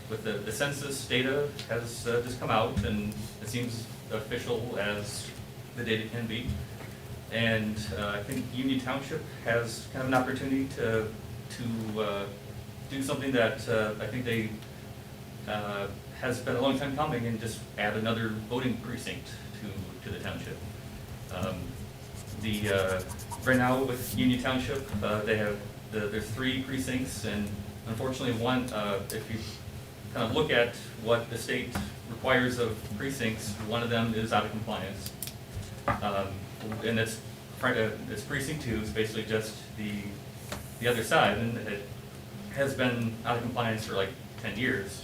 With the census data has just come out, and it seems official as the data can be. And I think Union Township has kind of an opportunity to do something that I think they has been a long time coming, and just add another voting precinct to the township. Right now with Union Township, they have there's 3 precincts, and unfortunately one, if you kind of look at what the state requires of precincts, one of them is out of compliance. And it's precinct 2 is basically just the other side, and it has been out of compliance for like 10 years.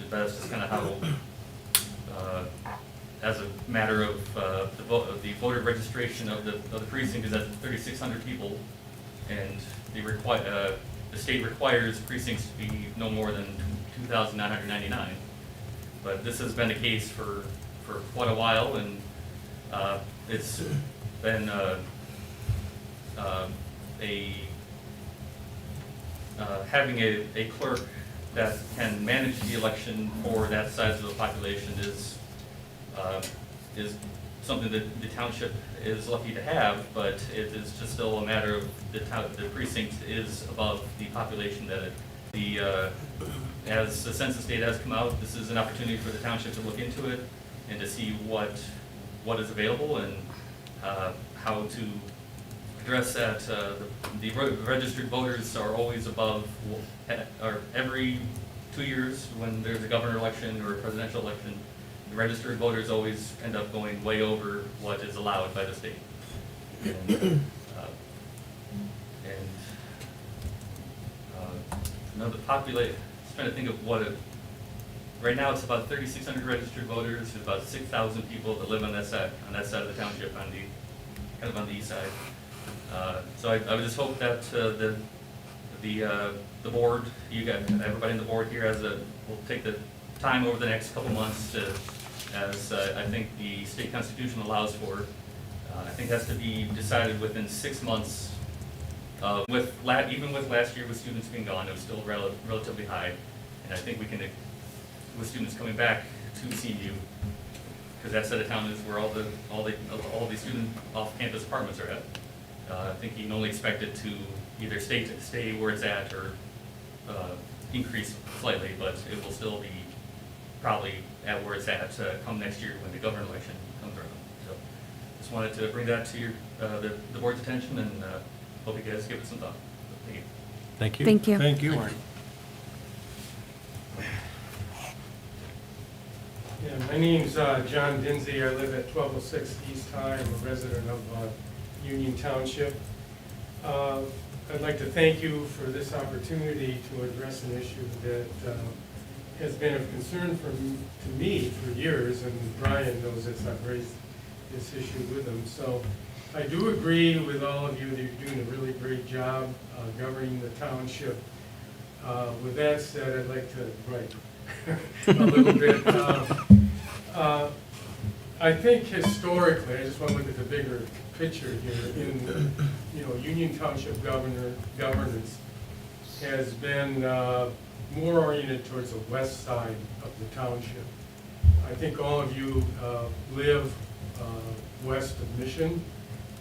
That's just kind of how, as a matter of the voter registration of the precinct is at 3,600 people, and the state requires precincts to be no more than 2,999. But this has been the case for quite a while, and it's been having a clerk that can manage the election for that size of the population is something that the township is lucky to have, but it is just still a matter of the precinct is above the population that as the census data has come out, this is an opportunity for the township to look into it and to see what is available and how to address that. The registered voters are always above, or every 2 years when there's a governor election or a presidential election, the registered voters always end up going way over what is allowed by the state. The population, just trying to think of right now it's about 3,600 registered voters, there's about 6,000 people that live on that side of the township, kind of on the east side. So I would just hope that the board, you guys, everybody on the board here will take the time over the next couple months to, as I think the state constitution allows for, I think has to be decided within 6 months. Even with last year with students being gone, it was still relatively high, and I think we can, with students coming back to CU, because that side of town is where all the student off-campus apartments are at. I think you can only expect it to either stay where it's at or increase slightly, but it will still be probably at where it's at come next year when the governor election comes around. So just wanted to bring that to the board's attention, and hope you guys give it some thought. Thank you. Thank you. Thank you. Thank you, Marty. Yeah, my name's John Dinsey. I live at 1206 East High. I'm a resident of Union Township. I'd like to thank you for this opportunity to address an issue that has been of concern to me for years, and Brian knows this. I've raised this issue with him. So I do agree with all of you that you're doing a really great job governing the township. With that said, I'd like to write a little bit. I think historically, I just want to look at the bigger picture here. In Union Township governance has been more oriented towards the west side of the township. I think all of you live west of Mission.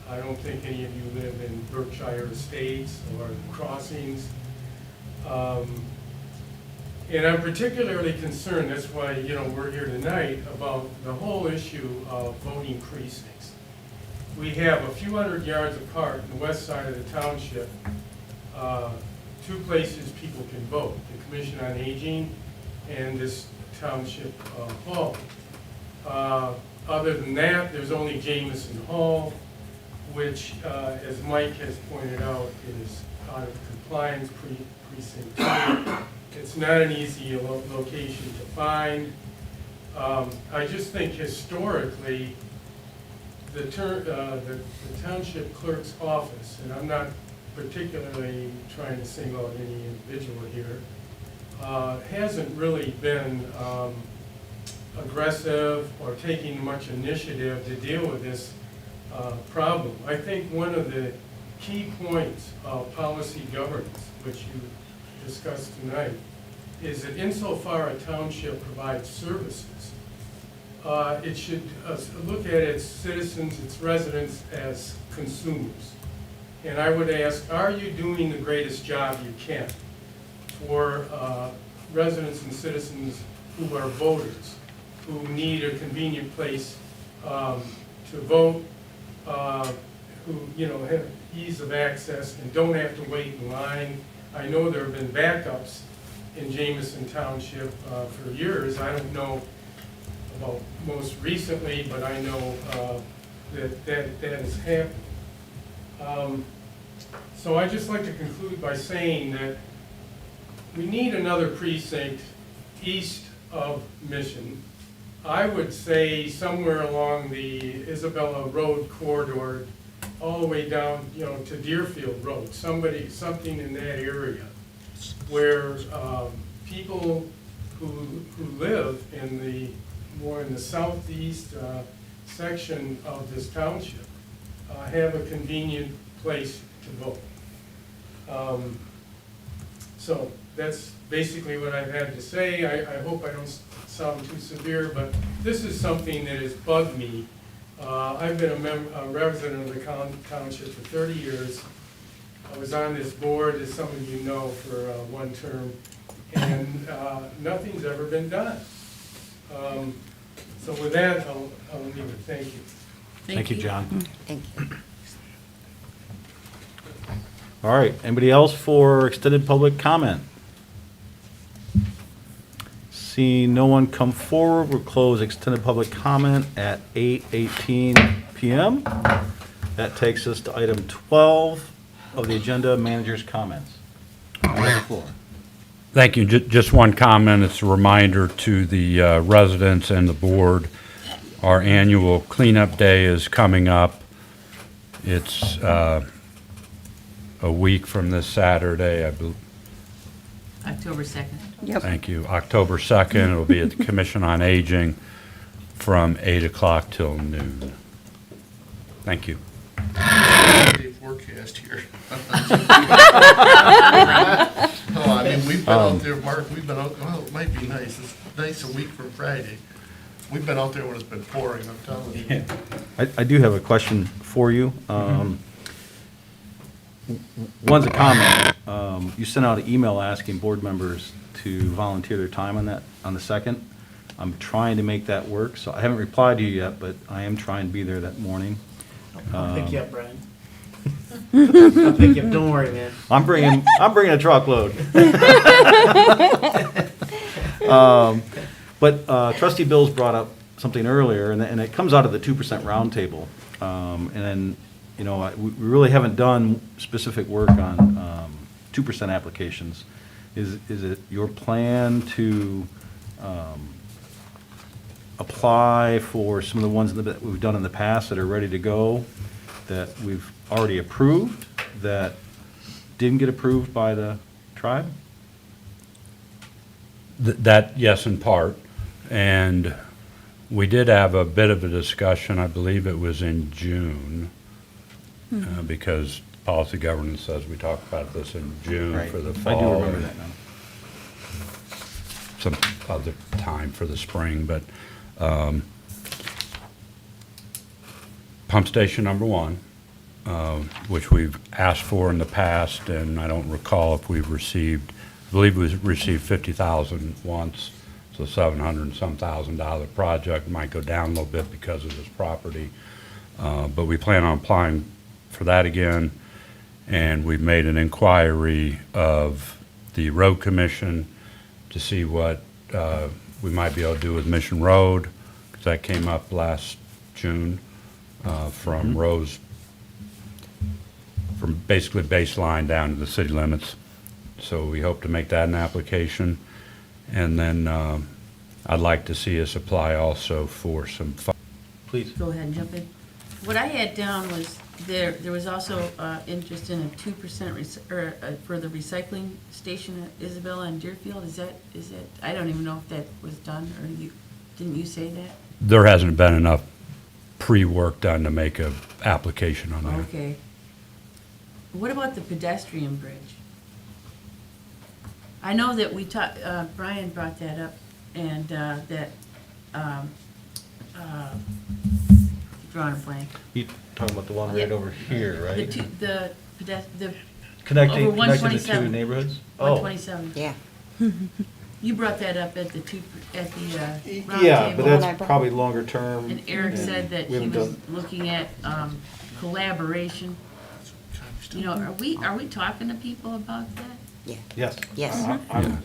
I don't think any of you live in Berkshire Estates or Crossings. And I'm particularly concerned, that's why we're here tonight, about the whole issue of voting precincts. We have a few hundred yards apart on the west side of the township, 2 places people can vote, the Commission on Aging and this township hall. Other than that, there's only Jameson Hall, which, as Mike has pointed out, is out of compliance precinct 2. It's not an easy location to find. I just think historically, the township clerk's office, and I'm not particularly trying to single out any individual here, hasn't really been aggressive or taking much initiative to deal with this problem. I think one of the key points of policy governance, which you discussed tonight, is that insofar a township provides services, it should look at its citizens, its residents as consumers. And I would ask, are you doing the greatest job you can for residents and citizens who are voters, who need a convenient place to vote, who have ease of access and don't have to wait in line? I know there have been backups in Jameson Township for years. I don't know about most recently, but I know that has happened. So I'd just like to conclude by saying that we need another precinct east of Mission. I would say somewhere along the Isabella Road corridor, all the way down, to Deerfield Road, something in that area, where people who live more in the southeast section of this township have a convenient place to vote. So that's basically what I've had to say. I hope I don't sound too severe, but this is something that has bugged me. I've been a resident of the township for 30 years. I was on this board, as some of you know, for one term, and nothing's ever been done. So with that, I'll leave it. Thank you. Thank you, John. Thank you. All right, anybody else for extended public comment? Seeing no one come forward, we'll close extended public comment at 8:18 PM. That takes us to item 12 of the agenda, manager's comments. You have the floor. Thank you. Just one comment. It's a reminder to the residents and the board. Our annual cleanup day is coming up. It's a week from this Saturday, I believe. October 2nd. Yep. Thank you. October 2nd, it'll be at the Commission on Aging from 8 o'clock till noon. Thank you. Day forecast here. No, I mean, we've been out there, Mark, we've been out, well, it might be nice, it's nice a week from Friday. We've been out there when it's been pouring, I'm telling you. I do have a question for you. One's a comment. You sent out an email asking board members to volunteer their time on the 2nd. I'm trying to make that work, so I haven't replied to you yet, but I am trying to be there that morning. I'll pick you up, Brian. I'll pick you up, don't worry, man. I'm bringing a truckload. But Trustee Bills brought up something earlier, and it comes out of the 2% roundtable. And then, we really haven't done specific work on 2% applications. Is it your plan to apply for some of the ones that we've done in the past that are ready to go, that we've already approved, that didn't get approved by the tribe? That, yes, in part. And we did have a bit of a discussion, I believe it was in June, because policy governance says we talk about this in June Right. for the I fall. do remember that now. Some other time for the spring, but pump station number 1, which we've asked for in the past, and I don't recall if we've received, I believe we received $50,000 once, so $700 and some thousand project, might go down a little bit because of this property, but we plan on applying for that again, and we've made an inquiry of the road commission to see what we might be able to do with Mission Road, because that came up last June from rows, from basically baseline down to the city limits. So we hope to make that an application. And then I'd like to see us apply also for some Please. Go ahead and jump in. What I had down was there was also interest in a 2% for the recycling station at Isabella and Deerfield. Is that, I don't even know if that was done, or Didn't you say that? There hasn't been enough pre-work done to make a application on that. Okay. What about the pedestrian bridge? I know that we talked, Brian brought that up, and that, drawing a blank. You talking about the one right Yeah. over here, The right? two, the Connecting over the two 127. neighborhoods? one Oh, twenty-seven. Yeah. You brought that up at the round yeah, but table. that's probably longer term. And Eric said that we he haven't was done- looking at collaboration. You know, are we talking to people about that? Yeah. Yes. Yes. I'm-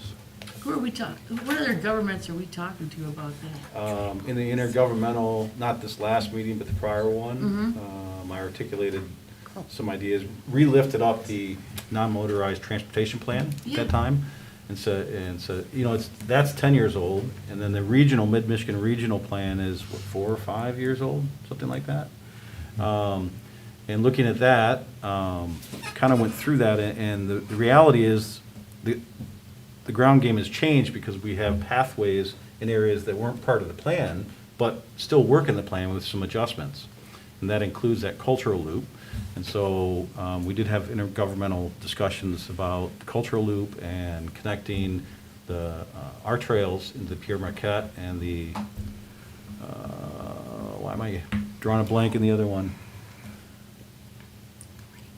Who are we talking, what other governments are we talking to about that? In the intergovernmental, not this last meeting, but the prior one, Mm-hmm. I articulated some ideas, re-lifted up the non-motorized transportation plan at Yeah. that time. And so, you know, that's 10 years old, and then the regional, Mid-Michigan Regional Plan is, what, 4 or 5 years old, something like that. And looking at that, kind of went through that, and the reality is, the ground game has changed because we have pathways in areas that weren't part of the plan, but still work in the plan with some adjustments. And that includes that cultural loop. And so we did have intergovernmental discussions about the cultural loop and connecting our trails into Pierre Marquette and the, why am I drawing a blank in the other one?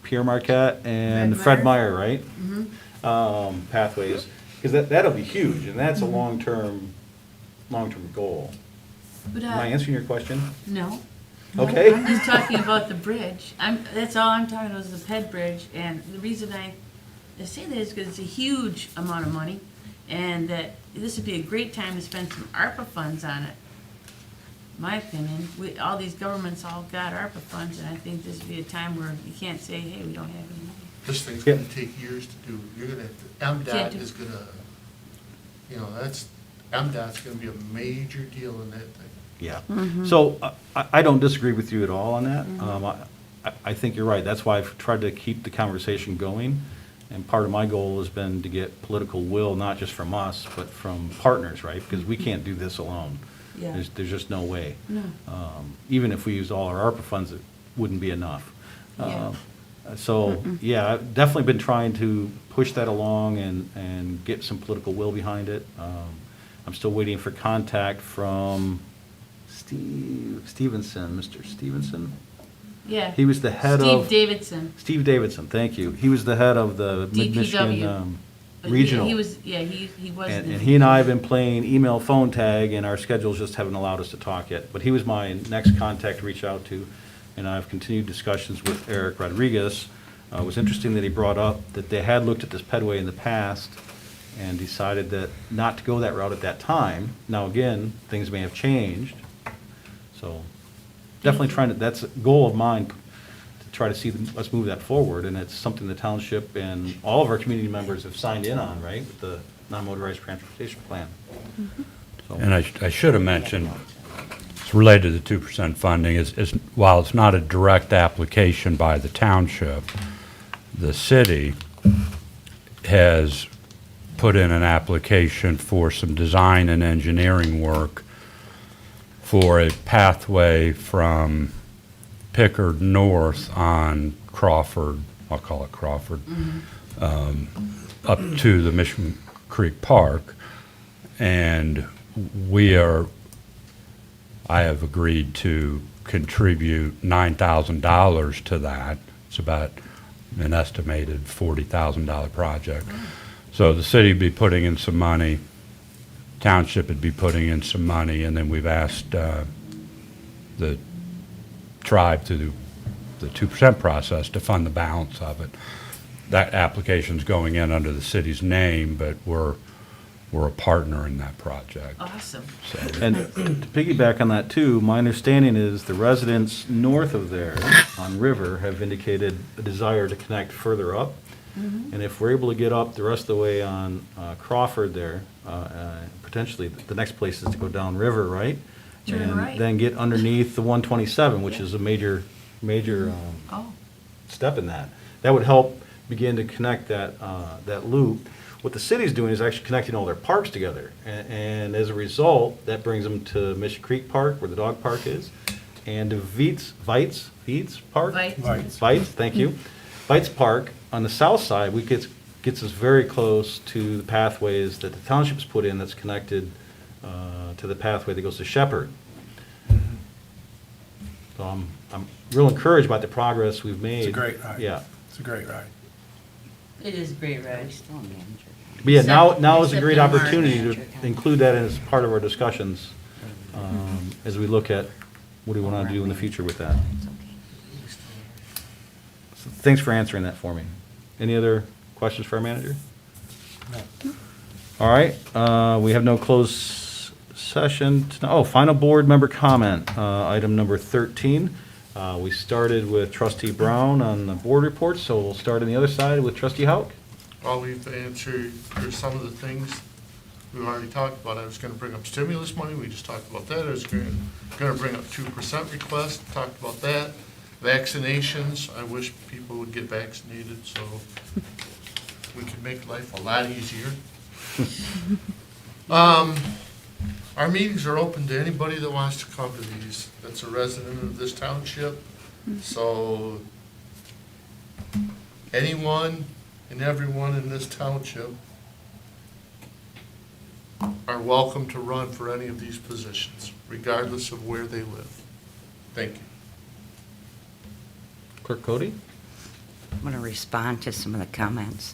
Pierre Marquette and Fred Fred Meyer. Meyer, right? Pathways, because that'll be huge, and that's a long-term goal. But, Am I answering your question? No. Okay. I'm just talking about the bridge. That's all I'm talking about is the Ped Bridge, and the reason I say that is because it's a huge amount of money, and that this would be a great time to spend some ARPA funds on it. My opinion, all these governments all got ARPA funds, and I think this would be a time where you can't say, hey, we don't have any money. This thing's gonna take years to do. You're gonna have to, Can't MDOT do- is gonna, you know, MDOT's gonna be a major deal in that thing. Yeah. So I don't disagree with you at all on that. I think you're right. That's why I've tried to keep the conversation going. And part of my goal has been to get political will, not just from us, but from partners, right? Because we can't do this alone. Yeah. There's just no way. No. Even if we used all our ARPA funds, it wouldn't be enough. Yeah. So, yeah, I've definitely been trying to push that along and get some political will behind it. I'm still waiting for contact from Stevenson, Mr. Stevenson? Yeah. He was the head of. Steve Davidson. Steve Davidson, thank you. He was the head of the Mid-Michigan DPW. Regional. He was, yeah, he was. And he and I have been playing email phone tag, and our schedules just haven't allowed us to talk yet. But he was my next contact to reach out to, and I've continued discussions with Eric Rodriguez. It was interesting that he brought up that they had looked at this pedway in the past and decided that not to go that route at that time. Now, again, things may have changed, so definitely trying to, that's a goal of mine, to try to see, let's move that forward, and it's something the township and all of our community members have signed in on, right, with the non-motorized transportation plan. So- And I should have mentioned, it's related to 2% funding, while it's not a direct application by the township, the city has put in an application for some design and engineering work for a pathway from Pickard North on Crawford, I'll call it Crawford, up to the Mission Creek Park. And I have agreed to contribute $9,000 to that. It's about an estimated $40,000 project. So the city would be putting in some money, township would be putting in some money, and then we've asked the tribe to do the 2% process to fund the balance of it. That application's going in under the city's name, but we're a partner in that project. Awesome. So And to piggyback on that too, my understanding is the residents north of there on River have indicated a desire to connect further up. And if we're able to get up the rest of the way on Crawford there, potentially the next place is to go down River, right? Turn And right. then get underneath the 127, which is a major Oh, step in that. That would help begin to connect that loop. What the city's doing is actually connecting all their parks together. And as a result, that brings them to Mission Creek Park, where the dog park is, and to Veets Park? Right. Right. Veits, thank you. Veits Park, on the south side, gets us very close to the pathways that the township's put in that's connected to the pathway that goes to Shepherd. So I'm real encouraged by the progress we've made. It's a great ride. Yeah. It's a great ride. It is a great ride. But yeah, now is a Except great in March. opportunity to include that as part of our discussions as we look at what do we want to do in the future with that. So thanks for answering that for me. Any other questions for our manager? All right, we have no closed session. Final board member comment, item number 13. We started with trustee Brown on the board report, so we'll start on the other side with trustee Hauk. Well, we've answered, there's some of the things we've already talked about. I was gonna bring up stimulus money, we just talked about that. I was gonna bring up 2% request, talked about that. Vaccinations, I wish people would get vaccinated, so we could make life a lot easier. Our meetings are open to anybody that wants to come to these, that's a resident of this township. So anyone and everyone in this township are welcome to run for any of these positions, regardless of where they live. Thank you. Clerk Cody? I'm going to respond to some of the comments.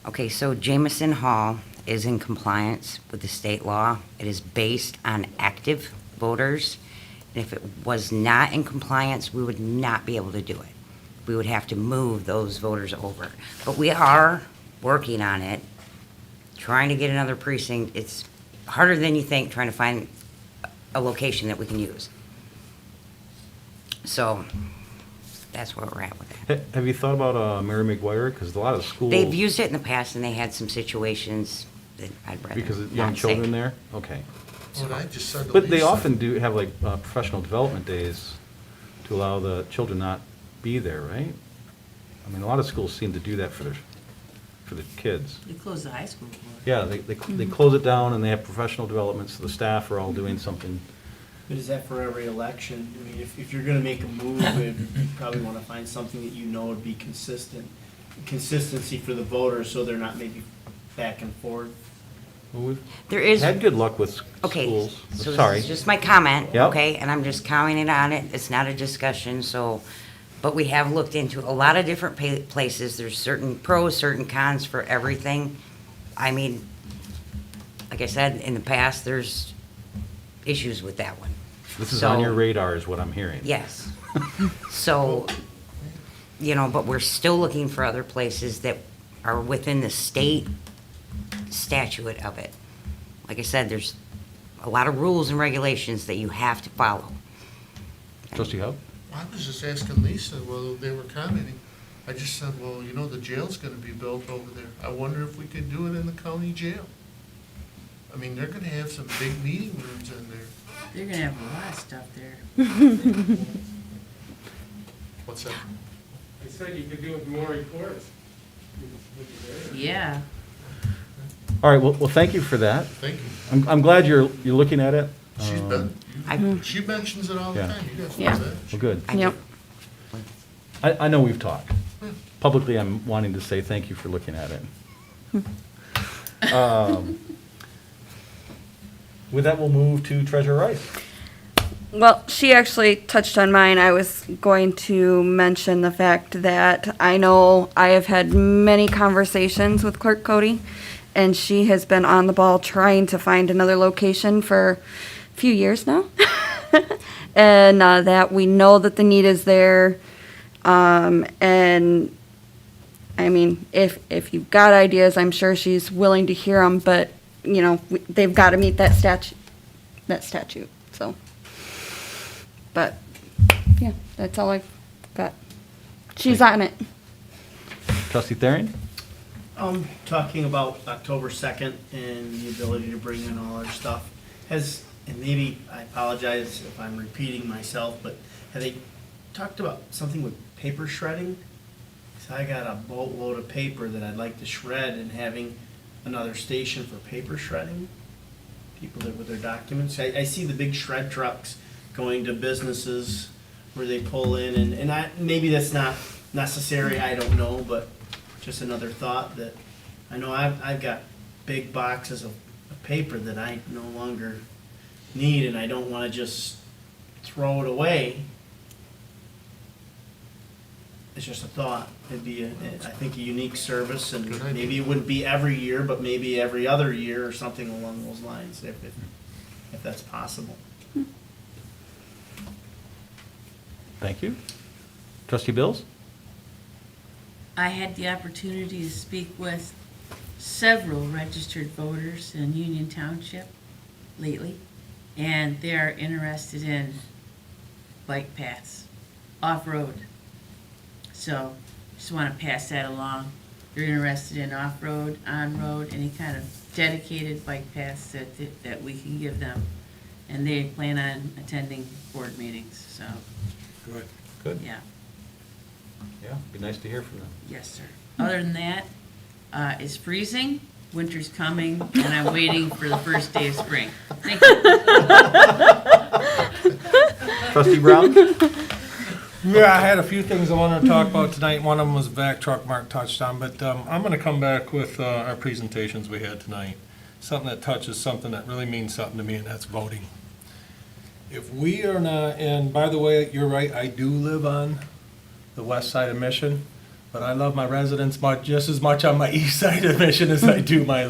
Okay, so Jamison Hall is in compliance with the state law. It is based on active voters. And if it was not in compliance, we would not be able to do it. We would have to move those voters over. But we are working on it, trying to get another precinct. It's harder than you think, trying to find a location that we can use. So that's where we're at with that. Have you thought about Mary McGuire? Because a lot of schools. They've used it in the past, and they had some situations that I'd rather Because of young not say. children there? Okay. What I just said to But they Lisa. often do have like professional development days to allow the children not be there, right? I mean, a lot of schools seem to do that for the kids. They closed the high school for it. Yeah, they close it down and they have professional development, so the staff are all doing something. But is that for every election? I mean, if you're gonna make a move, you probably wanna find something that you know would be consistent. Consistency for the voters, so they're not maybe back and forth. Well, we've There is, had good luck with okay, schools. so Sorry. this is just my comment, Yep. okay? And I'm just commenting on it, it's not a discussion, so, but we have looked into a lot of different places. There's certain pros, certain cons for everything. I mean, like I said, in the past, there's issues with that one. This is on So- your radar is what I'm hearing. Yes. So, but we're still looking for other places that are within the state statute of it. Like I said, there's a lot of rules and regulations that you have to follow. Trustee Howe? I was just asking Lisa, well, they were commenting. I just said, well, the jail's gonna be built over there. I wonder if we could do it in the county jail. I mean, they're gonna have some big meeting rooms in there. They're gonna have a lot of stuff there. What's that? They said you could do it more reports. Yeah. All right, well, thank you for that. Thank you. I'm glad you're looking at it. She's been, I- she mentions it all the Yeah. time. You guys know Yeah. that. Well, good. I Yep. I know we've talked. Publicly, I'm wanting to say thank you for looking at it. With that, we'll move to Treasurer Rice. Well, she actually touched on mine. I was going to mention the fact that I know I have had many conversations with Clerk Cody, and she has been on the ball trying to find another location for a few years now. And that we know that the need is there. And I mean, if you've got ideas, I'm sure she's willing to hear them, but, they've got to meet that statute, so. But, yeah, that's all I've got. She's on it. Trustee Therian? Talking about October 2nd and the ability to bring in all our stuff, and maybe, I apologize if I'm repeating myself, but have they talked about something with paper shredding? 'Cause I got a boatload of paper that I'd like to shred, and having another station for paper shredding, people that with their documents. I see the big shred trucks going to businesses where they pull in, and maybe that's not necessary, I don't know, but just another thought that, I know I've got big boxes of paper that I no longer need, and I don't wanna just throw it away. It's just a thought. It'd be, I think, a unique service, and Good idea. maybe it wouldn't be every year, but maybe every other year or something along those lines, if that's possible. Thank you. Trustee Bills? I had the opportunity to speak with several registered voters in Union Township lately, and they are interested in bike paths, off-road. So, just want to pass that along. They're interested in off-road, on-road, any kind of dedicated bike paths that we can give them. And they plan on attending board meetings, so, Good. Good. yeah. Yeah, be nice to hear from them. Yes, sir. Other than that, it's freezing, winter's coming, and I'm waiting for the first day of spring. Thank you. Trustee Brown? Yeah, I had a few things I wanted to talk about tonight. One of them was vac truck Mark touched on, but I'm gonna come back with our presentations we had tonight. Something that touches something that really means something to me, and that's voting. If we are not, and by the way, you're right, I do live on the west side of Mission, but I love my residents just as much on my east side of Mission as I do my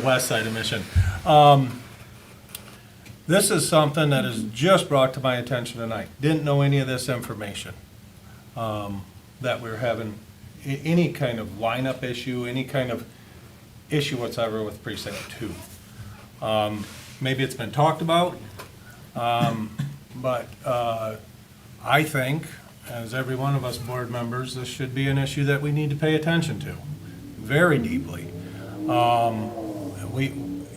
west side of Mission. This is something that is just brought to my attention tonight. Didn't know any of this information, that we're having any kind of lineup issue, any kind of issue whatsoever with precinct 2. Maybe it's been talked about, but I think, as every one of us board members, this should be an issue that we need to pay attention to very deeply.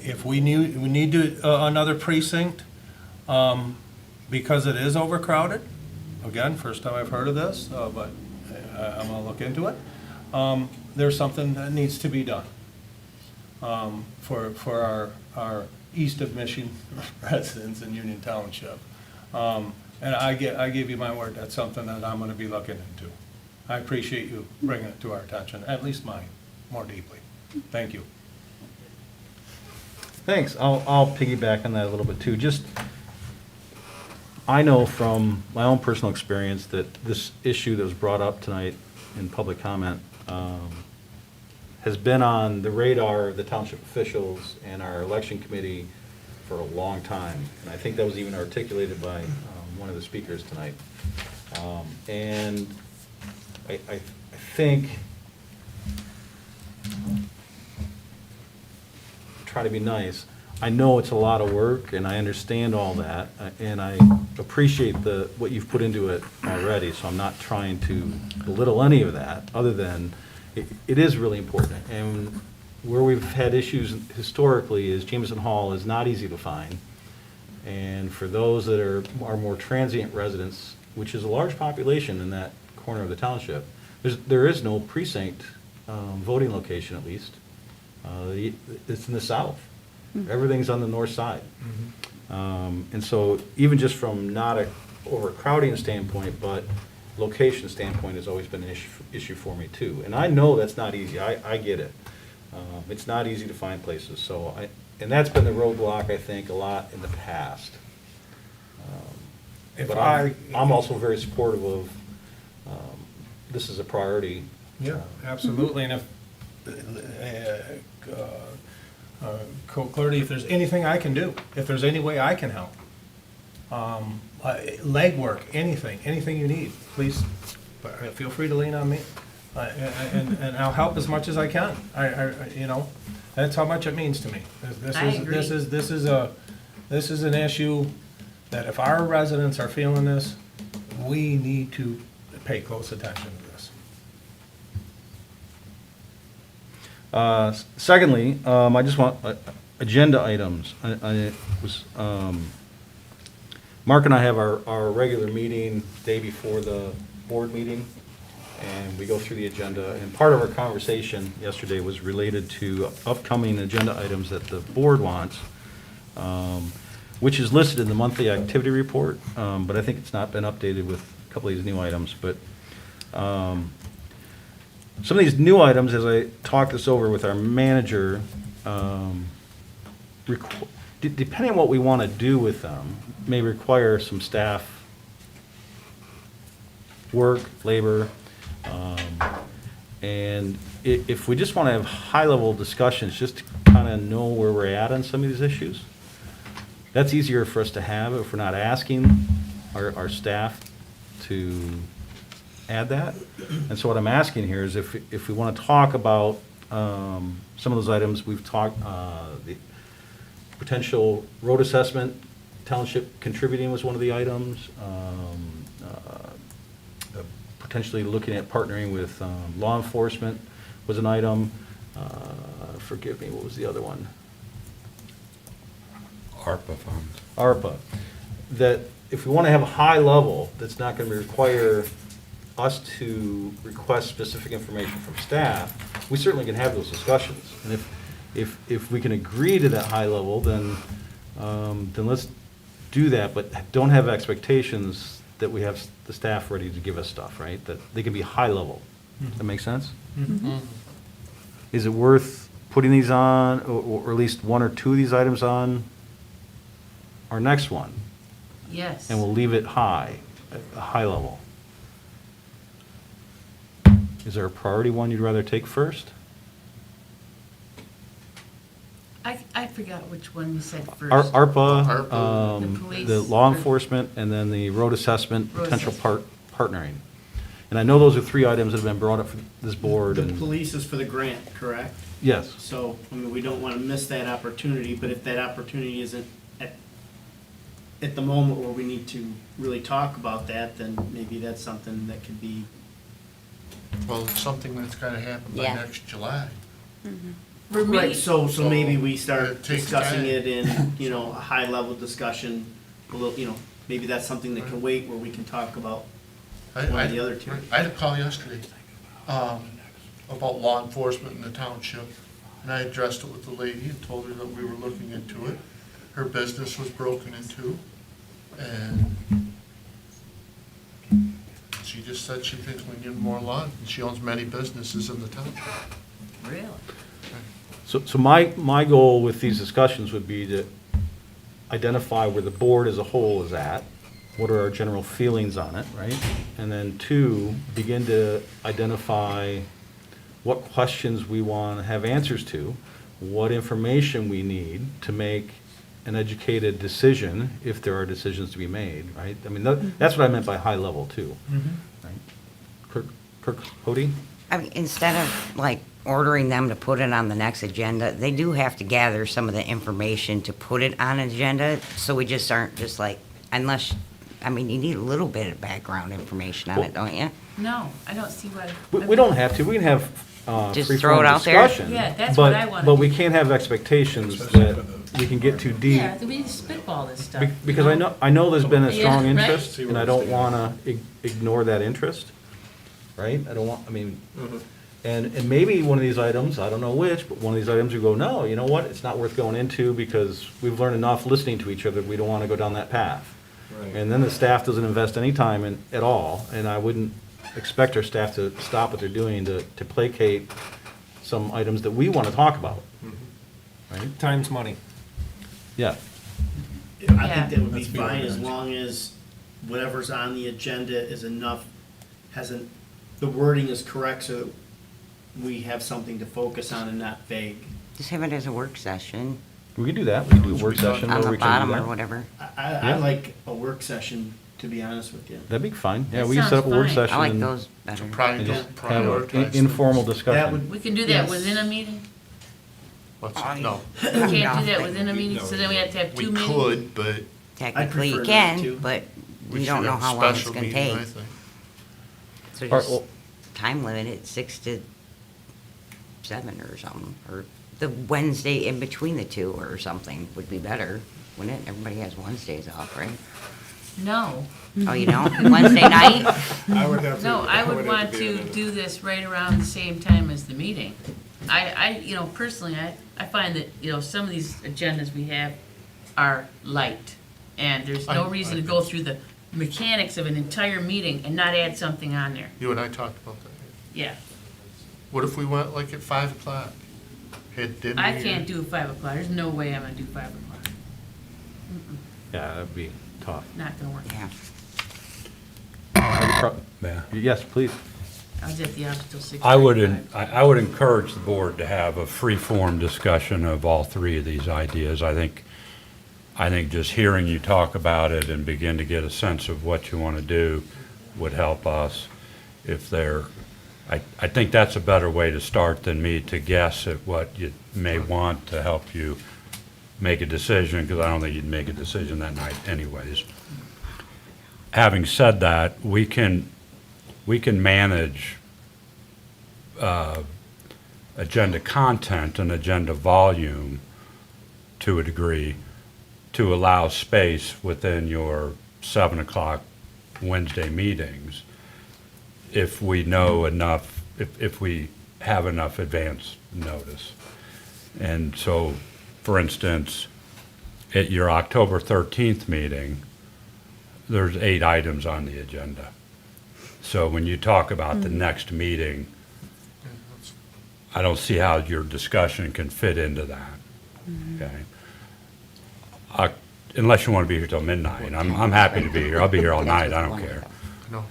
If we need another precinct, because it is overcrowded, again, first time I've heard of this, but I'm gonna look into it. There's something that needs to be done for our east of Michigan residents in Union Township. And I give you my word, that's something that I'm gonna be looking into. I appreciate you bringing it to our attention, at least mine, more deeply. Thank you. Thanks. I'll piggyback on that a little bit too. Just, I know from my own personal experience that this issue that was brought up tonight in public comment has been on the radar of the township officials and our election committee for a long time. And I think that was even articulated by one of the speakers tonight. And I think, try to be nice, I know it's a lot of work, and I understand all that, and I appreciate what you've put into it already, so I'm not trying to belittle any of that, other than it is really important. And where we've had issues historically is Jameson Hall is not easy to find. And for those that are more transient residents, which is a large population in that corner of the township, there is no precinct voting location, at least. It's in the south. Everything's on the north side. And so even just from not a overcrowding standpoint, but location standpoint has always been an issue for me too. And I know that's not easy. I get it. It's not easy to find places. So and that's been the roadblock, I think, a lot in the past. But I'm also very supportive of, this is a priority. Yeah, absolutely, and if, Clardy, if there's anything I can do, if there's any way I can help, legwork, anything you need, please, feel free to lean on me, and I'll help as much as I can. That's how much it means to me. I agree. This is an issue that if our residents are feeling this, we need to pay close attention to this. Secondly, I just want agenda items. Mark and I have our regular meeting day before the board meeting. and we go through the agenda. And part of our conversation yesterday was related to upcoming agenda items that the board wants, which is listed in the monthly activity report, but I think it's not been updated with a couple of these new items. But some of these new items, as I talked this over with our manager, depending on what we want to do with them, may require some staff work, labor, and if we just want to have high-level discussions, just to kind of know where we're at on some of these issues, that's easier for us to have if we're not asking our staff to add that. And so what I'm asking here is if we want to talk about some of those items, we've talked, the potential road assessment, township contributing was one of the items, potentially looking at partnering with law enforcement was an item. Forgive me, what was the other one? ARPA funds. ARPA. That if we want to have a high level, that's not going to require us to request specific information from staff, we certainly can have those discussions. And if we can agree to that high level, then let's do that, but don't have expectations that we have the staff ready to give us stuff, right? That they can be high level. That make sense? Is it worth putting these on, or at least one or two of these items on our next one? Yes. And we'll leave it high, at a high level. Is there a priority one you'd rather take first? I forgot which one you said first. ARPA, The police. the law enforcement, and then the road assessment, Road potential assessment. partnering. And I know those are three items that have been brought up for this board, The and, police is for the grant, correct? yes. So, I mean, we don't want to miss that opportunity, but if that opportunity isn't at the moment where we need to really talk about that, then maybe that's something that could be, Well, it's something that's gotta happen by Yeah. next July. For me, right, so maybe we It start takes discussing time. it in, you know, a high-level discussion, a little, you know, maybe that's something that can wait where we can talk about one of the other two. I had a call yesterday, about law enforcement in the township, and I addressed it with the lady and told her that we were looking into it. Her business was broken into, and she just said she thinks we need more law, and she owns many businesses in the township. really? So my goal with these discussions would be to identify where the board as a whole is at, what are our general feelings on it, right? And then two, begin to identify what questions we want to have answers to, what information we need to make an educated decision, if there are decisions to be made, right? I mean, that's what I meant by high level too. Right? Kirk Hody? I mean, instead of like ordering them to put it on the next agenda, they do have to gather some of the information to put it on an agenda, so we just aren't just like, unless, I mean, you need a little bit of background information on it, don't you? No, I don't see why. We don't have to, we can have Just free throw form it out there? discussion. Yeah, that's what I wanna But we do. can't have expectations that we can get too deep. Yeah, we need to spitball this stuff. Because I know there's been a Yeah, strong right. interest, and I don't wanna ignore that interest, right? I don't want, I mean, and maybe one of these items, I don't know which, but one of these items we go, no, you know what, it's not worth going into because we've learned enough listening to each other, we don't wanna go down that path. And then the staff doesn't invest any time in, at all, and I wouldn't expect our staff to stop what they're doing to placate some items that we wanna talk about, right? Time's money. Yeah. I Yeah. think that would be Let's be fine as honest. long as whatever's on the agenda is enough, the wording is correct so that we have something to focus on and not vague. Just have it as a work session We can do that, we can do a work session on where the we can do bottom or that. whatever. I Yeah. like a work session, to be honest with you. That'd be fine, yeah, That we can set up a work sounds fine. session. I like and- those better. And Prioritize just have an things. informal That discussion. would- We can do that Yes. within a meeting? What's, Oh, no, We can't do that within a meeting, so then we have to have we two meetings? could, but Technically you prefer not to. can, but we we should don't know have a how long it's special gonna meeting, take. I think. So All right, just well- time limit it 6 to 7 or something, or the Wednesday in between the two or something would be better, wouldn't it? Everybody has Wednesdays off, right? No, Oh, you don't? Wednesday night? I would have to. no, I would have want be to in it. do this right around the same time as the meeting. You know, personally, I find that, you know, some of these agendas we have are light. And there's no I- reason to go through the mechanics of an entire meeting and not add something on there. You and I talked about that. Yeah, What if we went like at 5 o'clock? Had dinner I here? can't do 5 o'clock. There's no way I'm gonna do 5 o'clock. Yeah, that'd be tough. Not gonna work. Yeah. Yeah. Yes, please. I was at the office till 6:35. I would encourage the board to have a free-form discussion of all three of these ideas. I think just hearing you talk about it and begin to get a sense of what you want to do would help us. I think that's a better way to start than me to guess at what you may want to help you make a decision, because I don't think you'd make a decision that night anyways. Having said that, we can manage agenda content and agenda volume to a degree to allow space within your 7 o'clock Wednesday meetings if we know enough, if we have enough advance notice. And so, for instance, at your October 13th meeting, there's 8 items on the agenda. So when you talk about the next meeting, Yeah, that's- I don't see how your discussion can fit into that, okay? Unless you want to be here till midnight. I'm happy to be here. I'll be here all night, I don't care. No,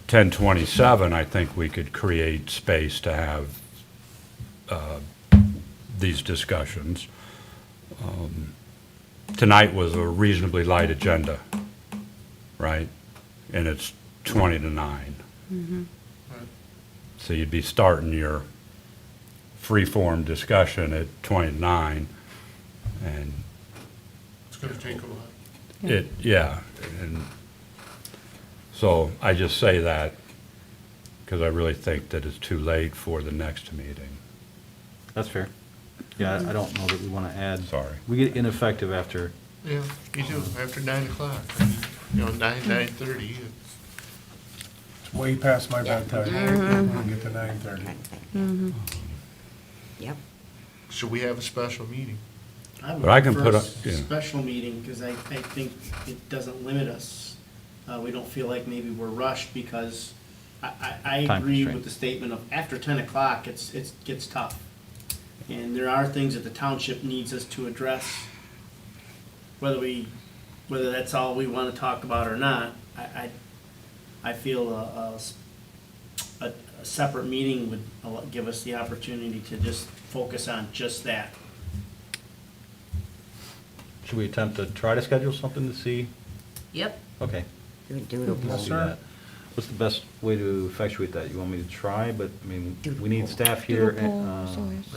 10:27, I think we could create space to have these discussions. Tonight was a reasonably light agenda, right? And it's 20 to 9. right. So you'd be starting your free-form discussion at 20 to 9, and It's gonna take a while. yeah, and so I just say that because I really think that it's too late for the next meeting. That's fair. Yeah, I don't know that we want to add. Sorry. We get ineffective after, Yeah, you do, after 9 o'clock, you know, 9:30. It's way past my bedtime. I'll get to 9:30. Yep. Should we have a special meeting? But I can put a up- yeah. special meeting, because I think it doesn't limit us. We don't feel like maybe we're rushed, because I Time agree constraint. with the statement of after 10 o'clock, it gets tough. And there are things that the township needs us to address, whether that's all we want to talk about or not. I feel a separate meeting would give us the opportunity to just focus on just that. should we attempt to try to schedule something to see? Yep, Okay. Do a doodle we'll poll. do sir. that. What's the best way to effectuate that? You want me to try, but, I mean, we need staff here.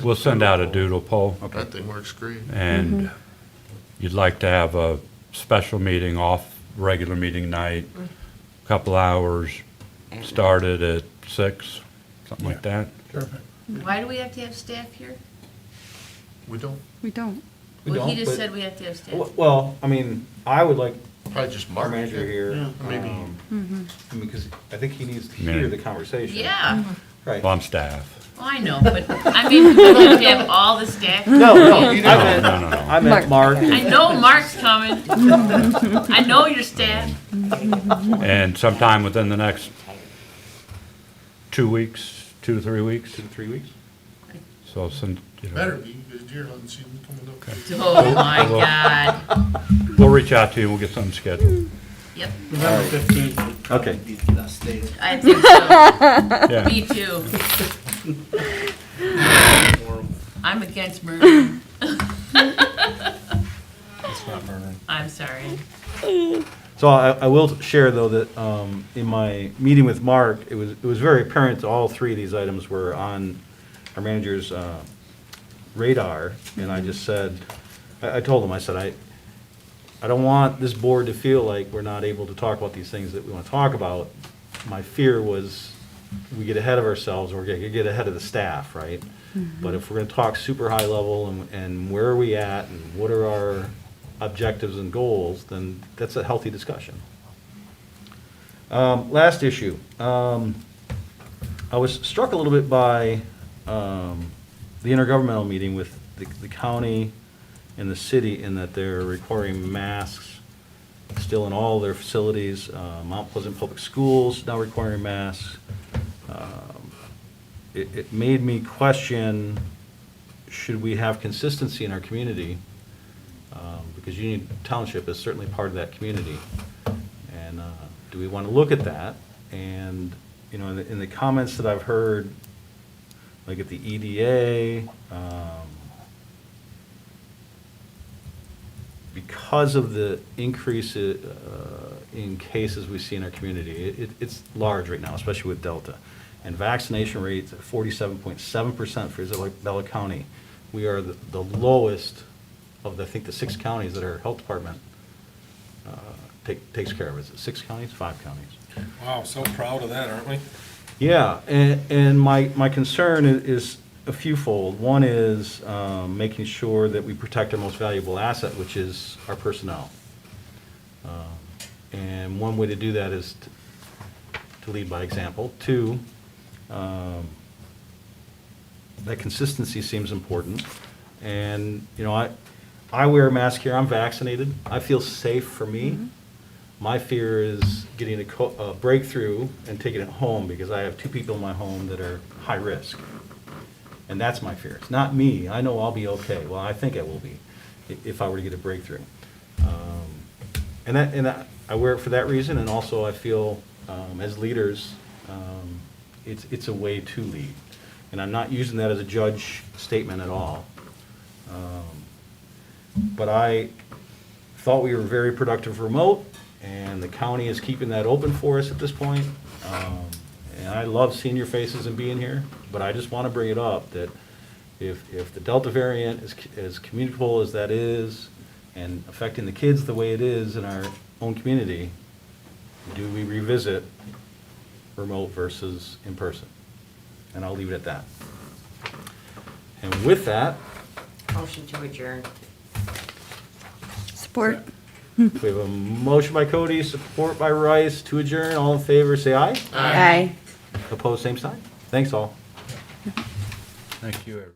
We'll send out a doodle poll, Okay. That thing works great. and you'd like to have a special meeting off regular meeting night, couple hours, started at 6, something like that. Perfect. why do we have to have staff here? We don't, We don't. We Well, he don't, just but- said we have to have staff. Well, I mean, I would like probably just our Mark. manager here. Yeah. Maybe. I mean, because I think he needs to Yeah. hear the conversation. Yeah, Right. Well, I'm staff. well, I know, but, I mean, we have to have all the staff. No, no, You I don't. meant, No, no, no. I meant Mark. I know Mark's coming. I know your staff. And sometime within the next 2 weeks, 2 to 3 weeks. 2 to 3 weeks? So, Better be, because deer hunting season's coming up. Oh, my God. we'll reach out to you and we'll get something scheduled. Yep, November 15th would Okay. probably be the best day. I think so. Yeah. Me too. I'm against murder. It's not murder. I'm sorry. So I will share, though, that in my meeting with Mark, it was very apparent that all 3 of these items were on our manager's radar, and I just said, I told him, I said, I don't want this board to feel like we're not able to talk about these things that we want to talk about. My fear was we get ahead of ourselves, or we get ahead of the staff, right? But if we're going to talk super high level and where are we at and what are our objectives and goals, then that's a healthy discussion. Last issue. I was struck a little bit by the intergovernmental meeting with the county and the city in that they're requiring masks still in all their facilities. Mount Pleasant Public Schools now requiring masks. It made me question, should we have consistency in our community? Because Union Township is certainly part of that community. And do we want to look at that? And, you know, in the comments that I've heard, like at the EDA, because of the increase in cases we see in our community, it's large right now, especially with Delta. And vaccination rates at 47.7% for Isabella County. We are the lowest of, I think, the 6 counties that our health department takes care of. Is it 6 counties? 5 counties. Wow, so proud of that, aren't we? Yeah, and my concern is a fewfold. One is making sure that we protect our most valuable asset, which is our personnel. And one way to do that is to lead by example. 2, that consistency seems important. And, you know, I wear a mask here. I'm vaccinated. I feel safe for me. Mm-hmm. My fear is getting a breakthrough and taking it home because I have 2 people in my home that are high risk. And that's my fear. It's not me. I know I'll be okay. Well, I think I will be if I were to get a breakthrough. And I wear it for that reason, and also I feel as leaders, it's a way to lead. And I'm not using that as a judge statement at all. But I thought we were very productive remote, and the county is keeping that open for us at this point. And I love seeing your faces and being here, but I just want to bring it up that if the Delta variant is as communicable as that is, and affecting the kids the way it is in our own community, do we revisit remote versus in person? And I'll leave it at that. And with that, Motion to adjourn. Support. we have a motion by Cody, support by Rice to adjourn. All in favor, say aye. Aye. Opposed, same sign. Thanks all. Thank you, everyone.